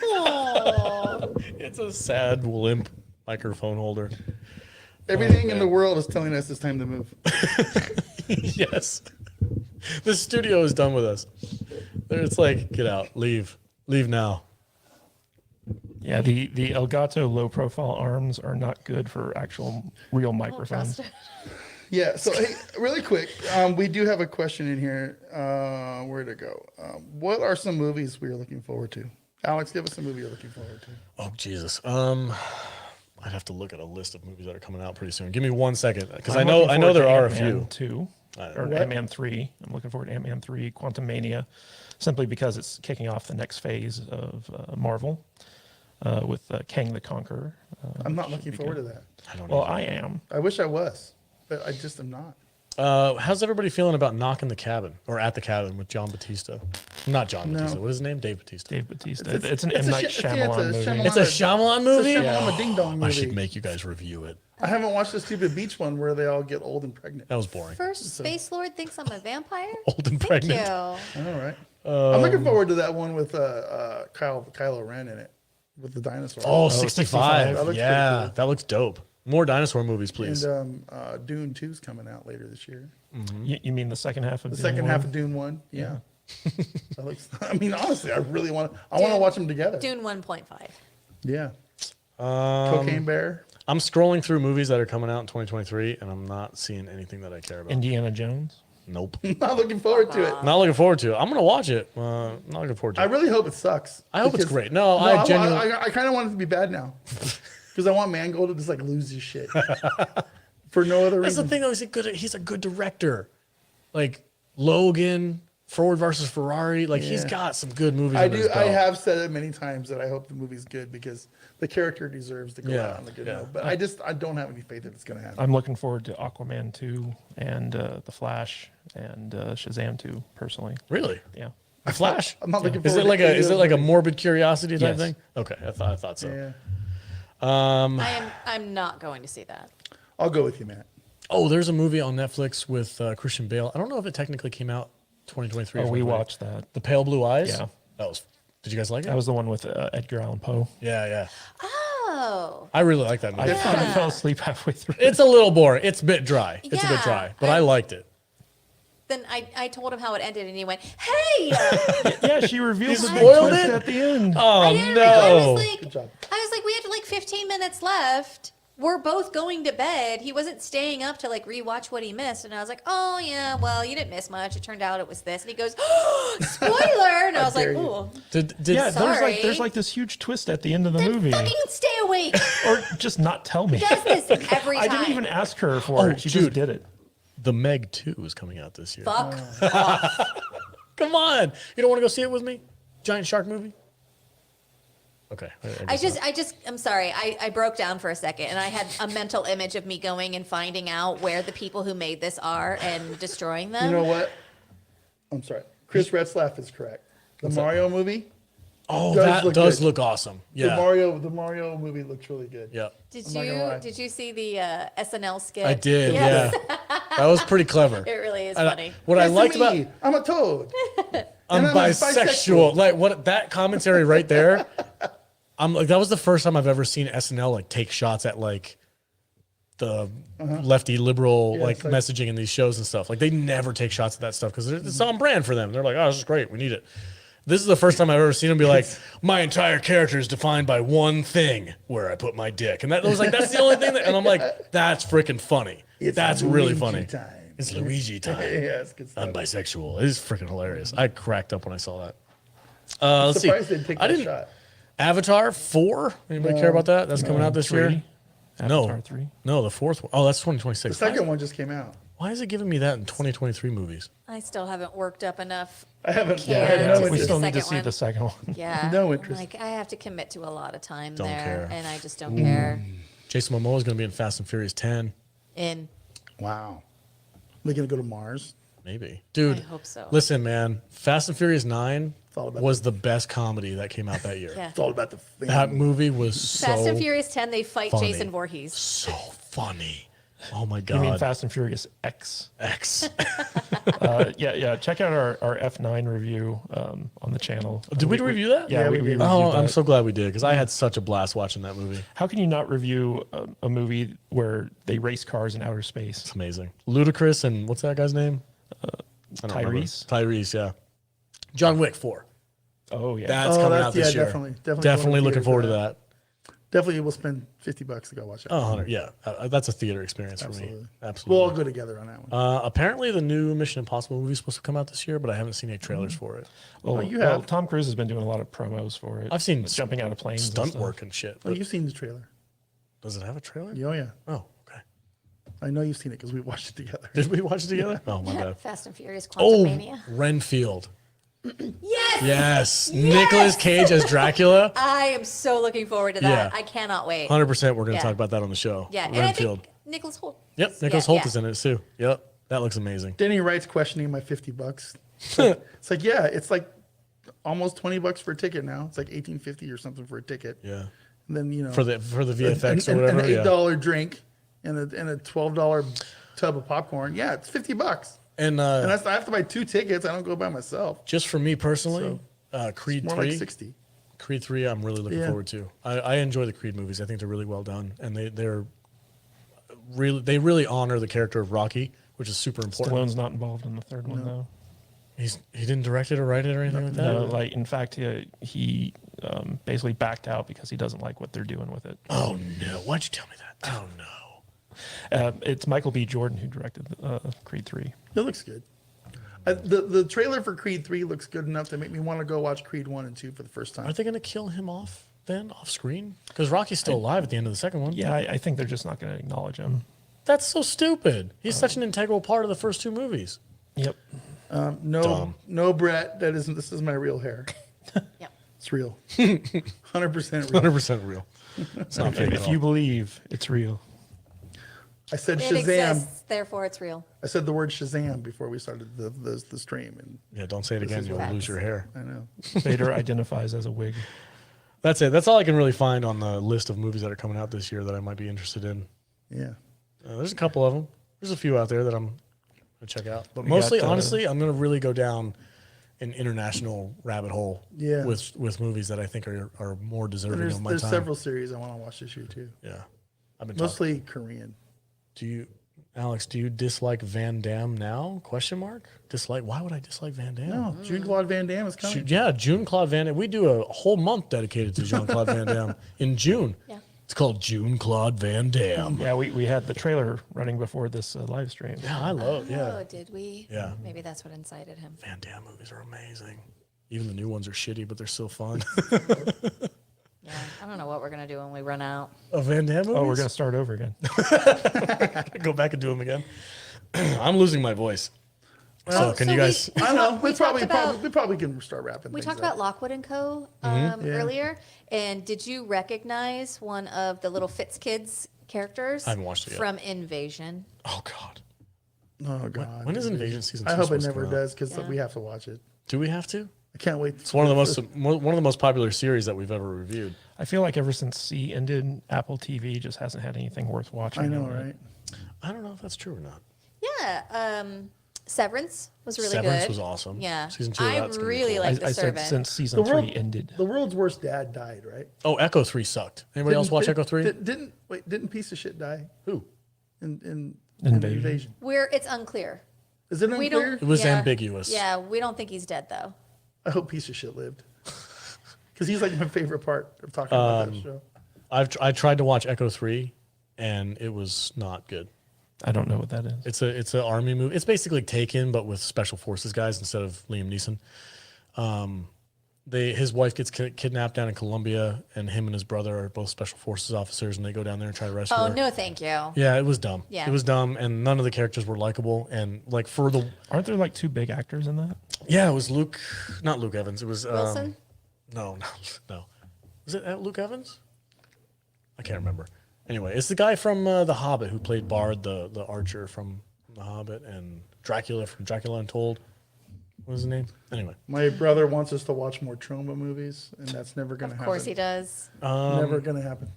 Oh. It's a sad limp microphone holder. everything in the world is telling us it's time to move. Yes. The studio is done with us. It's like, get out, leave now. Yeah, the Elgato low profile arms are not good for actual real microphones. Trust it. Yeah. So hey, really quick, we do have a question in here. Where'd it go? What are some movies we are looking forward to? Alex, give us a movie you're looking forward to. Oh Jesus. I'd have to look at a list of movies that are coming out pretty soon. Give me 1 second, because I I'm know looking forward there to are a Ant-Man few. 2 or What? Ant-Man 3. I'm looking forward to Ant-Man 3, Quantumania, simply because it's kicking off the next phase of Marvel with Kang the Conqueror. I'm not looking forward to that. I don't Well, know. I am. I wish I was, but I just am not. How's everybody feeling about Knocking the Cabin or At the Cabin with John Batista? Not John No. Batista. What is his name? Dave Batista. Dave Batista. It's- It's an it's M. a Night sh- yeah, it's a Shyamalan movie. Shyamalan- It's a Shyamalan movie? It's a Shyamalan Ding Dong I movie. should make you guys review it. I haven't watched the stupid beach one where they all get old and pregnant. That was boring. First Space Lord thinks I'm a vampire? Old and Thank pregnant. you. All right. I'm looking forward to that one with Kylo Ren in it with the dinosaur. Oh, 65. 65. That looks Yeah, pretty cool. that looks dope. More dinosaur movies, please. And Dune 2's coming out later this year. You mean the second half of The Dune second 1? half of Dune 1. Yeah. That looks, I mean, honestly, I really want to watch them together. Dune 1.5. Yeah. Cocaine Bear. I'm scrolling through movies that are coming out in 2023, and I'm not seeing anything that I care about. Indiana Jones. Nope. Not looking forward to it. Not looking forward to it. I'm gonna watch it. Not looking forward to I it. really hope it sucks. I hope it's because- great. No, I genuinely. I kind of want it to be bad now. Because I want Mangold to just like lose his shit. For no other That's the reason. thing, though. He's a good director. Like Logan, Ford versus Ferrari. Like he's Yeah. got some good movies. I under his do. I belt. have said it many times that I hope the movie's good because the character deserves to go Yeah, out on the good yeah. note. But I don't have any faith that it's going to happen. I'm looking forward to Aquaman 2 and The Flash and Shazam 2, personally. Really. Yeah. The Flash. I'm not looking Is forward it like to a any is of it those like a movies. morbid curiosity type Yes. thing? Okay, I thought so. Yeah. I'm not going to see that. I'll go with you, Matt. Oh, there's a movie on Netflix with Christian Bale. I don't know if it technically came out 2023. Oh, or we 2020. watched that. The Pale Blue Eyes. Yeah. That was. Did you guys like it? That was the one with Edgar Allan Poe. Yeah. Oh. I really like that movie. I fell asleep halfway through. It's a little boring. It's a bit dry. It's a bit Yeah. dry, but I liked it. Then I told him how it ended, and he went, "Hey!" Yeah, she reveals the big spoiled twist it? at the end. Oh I didn't realize. I no! was like, Good job. we had like 15 minutes left. We're both going to bed. He wasn't staying up to like rewatch what he missed, and I was like, "Oh yeah, well you didn't miss much. It turned out it was this." And he goes, "Oh, spoiler!" And I was like, dare you. "Ooh, Did Yeah, Sorry. there's like this huge twist at the end of the then movie. fucking stay awake." Or just not tell me. He does this every time. I didn't even ask her for Oh, it. She dude. just did it. The Meg 2 is coming out this year? Fuck. Come on, you don't want to go see it with me? Giant shark movie? Okay. I'm sorry. I broke down for a second and I had a mental image of me going and finding out where the people who made this are and destroying them. You know what? I'm sorry. Chris Retzlaff is correct. The Mario movie. Oh, does that look does good. look awesome. Yeah. The Mario movie looks really good. Yeah. Did I'm not gonna lie. you see the SNL skit? I did. Yes. Yeah. That was pretty clever. It really is And funny. what I It's liked me. about I'm a toad. I'm And I'm bisexual. Like what that commentary right there. I'm like that was the first time I've ever seen SNL like take shots at like the lefty liberal Yeah, like it's like- messaging in these shows and stuff. Like they never take shots at that stuff because it's on brand for them. They're like, oh, this is great. We need it. This is the first time I've ever seen them be like, my entire character is defined by one thing, where I put my dick, and that was like that's the only thing. And I'm like, that's freaking funny. That's really Luigi funny. time. It's Luigi time. Yeah, it's good stuff. I'm bisexual. It is freaking hilarious. I cracked up when I saw that. Let's see. Surprised they didn't take that shot. Avatar 4. Anybody care about that? That's coming out this year. Avatar 3. No, the fourth one. Oh, that's The 2026. second one just came out. Why is it giving me that in 2023 movies? I still haven't worked up enough. I haven't. Care I had no to We interest. still need to second see one. the second one. Yeah. No I'm interest. like I have to commit to a lot of time Don't there, care. and I just don't care. Jason Momoa is going to be in Fast and Furious 10. In Wow. They're gonna go to Mars. Maybe. Dude, I hope so. listen, man. Fast and Furious 9 all about was the best comedy that came out that year. yeah. It's all about the thing. That movie was so Fast and Furious 10, they fight funny. Jason Voorhees. so funny. Oh my You mean God. Fast and Furious X? X. Yeah. Check out our F9 review on the channel. Did we review that? Yeah, we reviewed Oh, I'm that. so glad we did because I had such a blast watching that movie. How can you not review a movie where they race cars in outer It's space? amazing. Ludacris and what's that guy's name? I don't remember. Tyrese? Tyrese, yeah. John Wick 4. Oh yeah. That's coming out this year. definitely Definitely going to looking theater forward for to that. Definitely, we'll spend $50 to go watch it. Oh, 100, yeah. That's a theater experience for me. Absolutely. Absolutely. We'll all go together on that one. Apparently, the new Mission Impossible movie is supposed to come out this year, but I haven't seen any trailers for it. Well, you have. Tom Cruise has been doing a lot of promos for it. I've seen jumping out of planes, and stunt stuff. work and shit. Well, But you've seen the trailer. does it have a trailer? Oh yeah, Oh, okay. I know you've seen it because we watched it together. Did we watch it together? Oh, my bad. Fast and Furious Quantum Oh, Mania. Renfield. Yes! Yes. Nicolas Cage as Dracula. I am so looking forward to that. Yeah. I cannot wait. 100% we're going to Yeah. talk about that on the show. Yeah, and I Renfield. think Nicholas Hoult. Yep, Nicholas Hoult is in it too. Yep, that looks amazing. Danny Wright's questioning my $50. It's like, yeah, it's like almost $20 for a ticket now. It's like $18.50 or something for a ticket. Yeah, And then for the VFX or whatever. an yeah. $8 drink and a $12 tub of popcorn. Yeah, it's $50. And And I have to buy 2 tickets. I don't go by myself. just for me personally, Creed More 3. like 60. Creed 3, I'm really looking Yeah. forward to. I enjoy the Creed movies. I think they're really well done, and they really honor the character of Rocky, which is super important. Stallone's not involved in the third one though. He didn't direct it or write it or anything like that. No, like in fact, he basically backed out because he doesn't like what they're doing with it. Oh no! Why'd you tell me that? Oh no! It's Michael B. Jordan who directed Creed 3. It looks good. The trailer for Creed 3 looks good enough to make me want to go watch Creed 1 and 2 for the first time. Are they going to kill him off then, off screen? Because Rocky's still alive at the end of the second one. Yeah, I think they're just not going to acknowledge him. That's so stupid. He's such an integral part of the first 2 movies. Yep. Dumb. No, Brett. This is my real hair. Yep. It's real. 100% real. 100% real. It's not fake at If all. you believe, it's real. I said It Shazam. exists, therefore it's real. I said the word Shazam before we started the stream, and Yeah, don't say it again. is You'll facts. lose your hair. I know. Vader identifies as a wig. That's it. That's all I can really find on the list of movies that are coming out this year that I might be interested in. Yeah. There's a couple of them. There's a few out there that I'm going to check out. But We mostly, got, honestly, I'm going to really go down an international rabbit hole Yeah. with movies that I think are more And deserving there's of my there's time. several series I want to watch this year too. Yeah. I've been talking. Mostly Korean. Alex, do you dislike Van Damme now? Question mark. Dislike? Why would I dislike Van Damme? No, Jean-Claude Van Damme is coming. Yeah, June-Claude Van Damme. We do a whole month dedicated to Jean-Claude Van Damme in June. Yeah. It's called June-Claude Van Damme. Yeah, we had the trailer running before this live stream. Yeah, I love Oh, did we? Yeah. Maybe that's what incited him. Van Damme movies are amazing. Even the new ones are shitty, but they're still fun. Yeah. I don't know what we're gonna do when we run out. Van Damme movies? Oh, we're going to start over again. go back and do them again. I'm losing my voice. So can so you guys? I know. We talked about- probably can start wrapping. We things talked up. about Lockwood and Co. Yeah. Earlier, and did you recognize one of the little Fitzkids characters? I haven't watched it yet. From Invasion. Oh God. Oh God. When is Invasion season 2 I hope it supposed to never come out? does because Yeah. we have to watch it. Do we have to? I can't wait. It's one of the most popular series that we've ever reviewed. I feel like ever since C ended, Apple TV just hasn't had anything worth watching. I know, on it. right? I don't know if that's true or not. Yeah. Severance was really Severance good. was awesome. Yeah. Season 2 of I that's gonna be really cool. like The I said Servant. since season The world- 3 ended. The world's worst dad died, right? Oh, Echo 3 sucked. Anybody else watch Echo 3? Didn't piece of shit die Who? in Invasion. Invasion? It's unclear. Is it We unclear? don't. It was yeah. ambiguous. Yeah, we don't think he's dead though. I hope piece of shit lived. Because he's like my favorite part of talking about that show. I tried to watch Echo 3, and it was not good. I don't know what that is. It's an army movie. It's basically Taken, but with special forces guys instead of Liam Neeson. His wife gets kidnapped down in Colombia, and him and his brother are both special forces officers, and they go down there and try to rescue Oh her. no, thank you. Yeah, it was dumb. Yeah. It was dumb, and none of the characters were likable. And like for the Aren't there like 2 big actors in that? yeah, it was not Luke Evans. It was Wilson. no. Was it Luke Evans? I can't remember. Anyway, it's the guy from The Hobbit who played Bard, the archer from The Hobbit, and Dracula from Dracula Untold. What was his name? Anyway, My brother wants us to watch more trauma movies, and that's never going to Of happen. course he does. Never going to happen.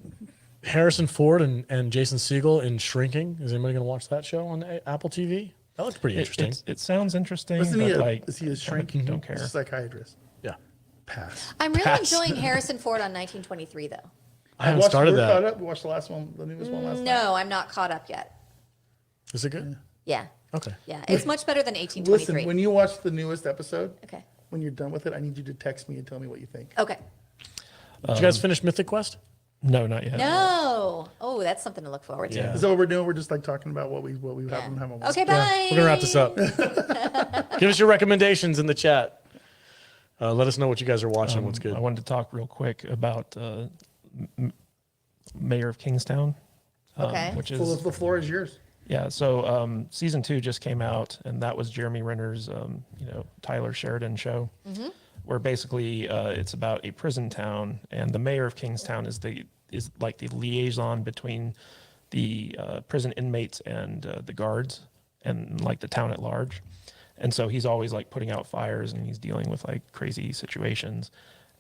Harrison Ford and Jason Segel in Shrinking. Is anybody going to watch that show on Apple TV? That looks pretty interesting. It sounds interesting, Isn't but he like, is he a shrink? don't care. He's a psychiatrist. Yeah, Pass. I'm really Pass. enjoying Harrison Ford on 1923 though. I haven't started We're caught that. up. We watched the last one, the newest one last night. No, I'm not caught up yet. Is it good? Yeah. Okay. Yeah. It's much better than 1823. Listen, when you watch the newest episode, Okay. when you're done with it, I need you to text me and tell me what you think. Okay. Did you guys finish Mythic Quest? No, not yet. No. Oh, that's something to look forward to. Yeah. Is that what we're doing? We're just like talking about what we Yeah. haven't watched. Okay, bye. We're gonna wrap this up. Give us your recommendations in the chat. Let us know what you guys are watching. What's good? I wanted to talk real quick about Mayor of Kingstown. Okay. Which Well, is the floor is yours. yeah. So season 2 just came out, and that was Jeremy Renner's Tyler Sheridan show, where basically it's about a prison town, and the mayor of Kingstown is like the liaison between the prison inmates and the guards and like the town at large. And so he's always like putting out fires, and he's dealing with like crazy situations.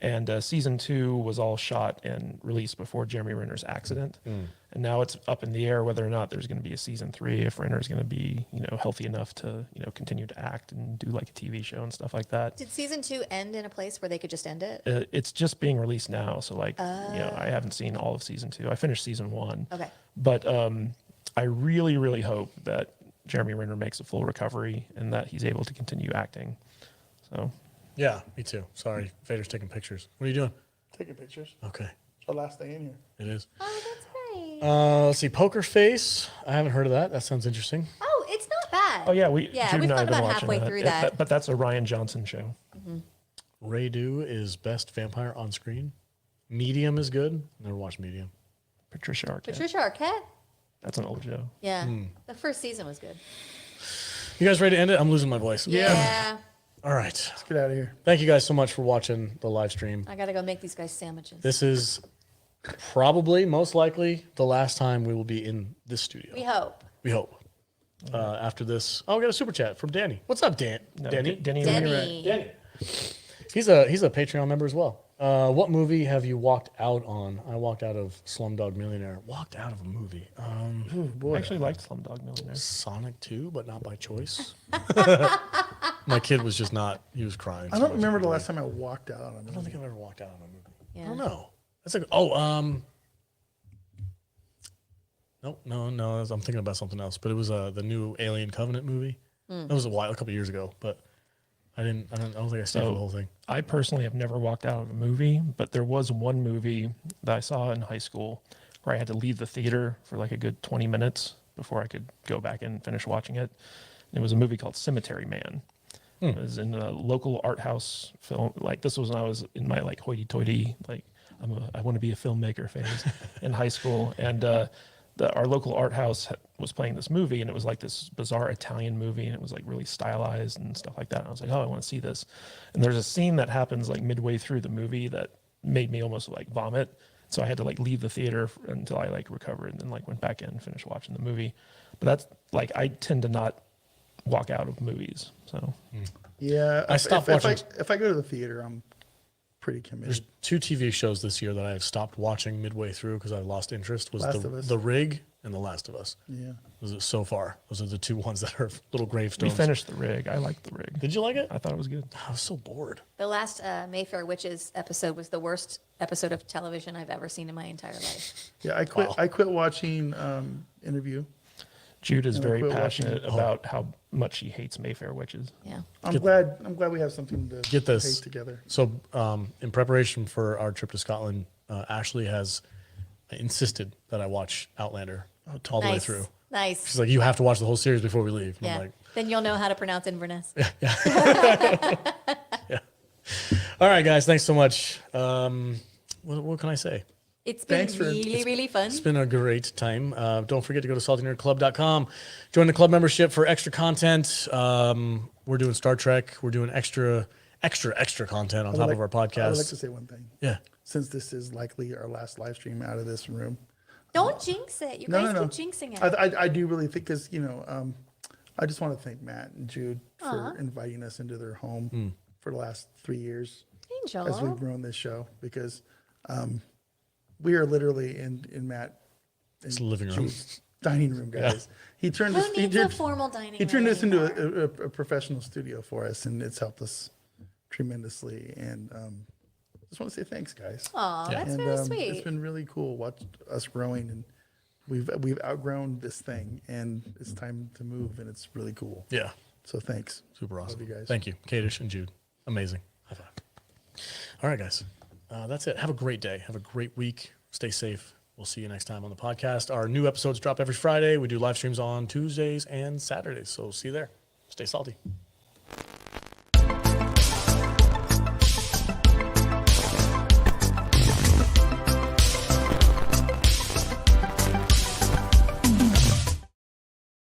And season 2 was all shot and released before Jeremy Renner's accident. And now it's up in the air whether or not there's going to be a season 3, if Renner's going to be, healthy enough to, continue to act and do like a TV show and stuff like that. Did season 2 end in a place where they could just end it? It's just being released now. So like, I haven't seen all of season 2. I finished season 1. Okay. But I really, really hope that Jeremy Renner makes a full recovery and that he's able to continue acting. So Yeah, me too. Sorry, Vader's taking pictures. What are you doing? Taking pictures. Okay, It's our last day in here. it is. Oh, that's great. Let's see, Poker Face. I haven't heard of that. That sounds interesting. Oh, it's not bad. oh yeah, Yeah, Jude we've and I gotten have been about watching halfway that. through that. But that's a Ryan Johnson show. Ray Do is best vampire on screen. Medium is good. Never watched Medium. Patricia Arquette. Patricia Arquette? That's an old show. Yeah. The first season was good. You guys ready to end it? I'm losing my voice. Yeah. All right. Let's get out of here. Thank you guys so much for watching the live stream. I got to go make these guys sandwiches. This is probably, most likely, the last time we will be in this studio. We hope. We hope. After this, we got a super chat from Danny. What's up, Dan? No, Danny. Denny. Denny. Danny. He's a Patreon member as well. What movie have you walked out on? I walked out of Slumdog Millionaire. Walked out of a movie. I actually liked Slumdog Millionaire. Sonic 2, but not by choice. My kid was just not. He was crying. I so don't much remember at the movie. last time I walked out on a I don't movie. think I've ever walked out on a movie. I Yeah. don't know. That's like no. I'm thinking about something else. But it was the new Alien Covenant movie. That was a couple of years ago. But I don't think I stayed for the whole thing. I personally have never walked out of a movie, but there was one movie that I saw in high school where I had to leave the theater for like a good 20 minutes before I could go back and finish watching it. And it was a movie called Cemetery Man. It was in a local art house film. Like this was when I was in my like hoity-toity, like I want to be a filmmaker phase in high school. And our local art house was playing this movie, and it was like this bizarre Italian movie, and it was like really stylized and stuff like that. And I was like, oh, I want to see this. And there's a scene that happens like midway through the movie that made me almost like vomit. So I had to like leave the theater until I like recovered, and then like went back in and finished watching the movie. But that's like, I tend to not walk out of movies. So Yeah, I stopped watching. If I go to the theater, I'm pretty committed. There's 2 TV shows this year that I've stopped watching midway through because I lost interest. Was Last of Us. The Rig and The Last of Us. Yeah. So far, those are the 2 ones that are little we gravestones. finished The Rig. I liked The Rig. Did you like it? I thought it was good. I was so bored. The last Mayfair Witches episode was the worst episode of television I've ever seen in my entire life. Yeah, I quit. Wow. I quit watching Interview. Jude is And I very quit passionate watching- about how much he hates Mayfair Witches. Yeah. I'm glad we have something to Get this. hate together. So, in preparation for our trip to Scotland, Ashley has insisted that I watch Outlander all the way Nice. through. Nice. She's like, you have to watch the whole series before we leave. And Yeah. I'm like, Then you'll know how to pronounce Inverness. all right, guys, thanks so much. What can I say? It's been Thanks for- really fun. It's been a great time. Don't forget to go to saltynerdclub.com. Join the club membership for extra content. We're doing Star Trek. We're doing extra content on top of our I would like podcast. to say one thing. Yeah. Since this is likely our last live stream out of this room, Don't jinx it. You No, guys keep jinxing it. I do really think, because I just want to thank Matt and Jude for inviting us into their home for the last 3 years Angel. as we've grown this show, because we are literally in Matt It's the living room. Jude's dining room, guys. He turned Who this. needs a formal dining He turned room this into anymore? a professional studio for us, and it's helped us tremendously. And just want to say thanks, guys. Aw, Yeah. that's And very it's sweet. been really cool watch us growing, and we've outgrown this thing, and it's time to move, and it's really cool. Yeah. So thanks. Super awesome. Love you guys. Thank you, Kadish and Jude. Amazing. High five. All right, guys. That's it. Have a great day. Have a great week. Stay safe. We'll see you next time on the podcast. Our new episodes drop every Friday. We do live streams on Tuesdays and Saturdays. So see you there. Stay salty.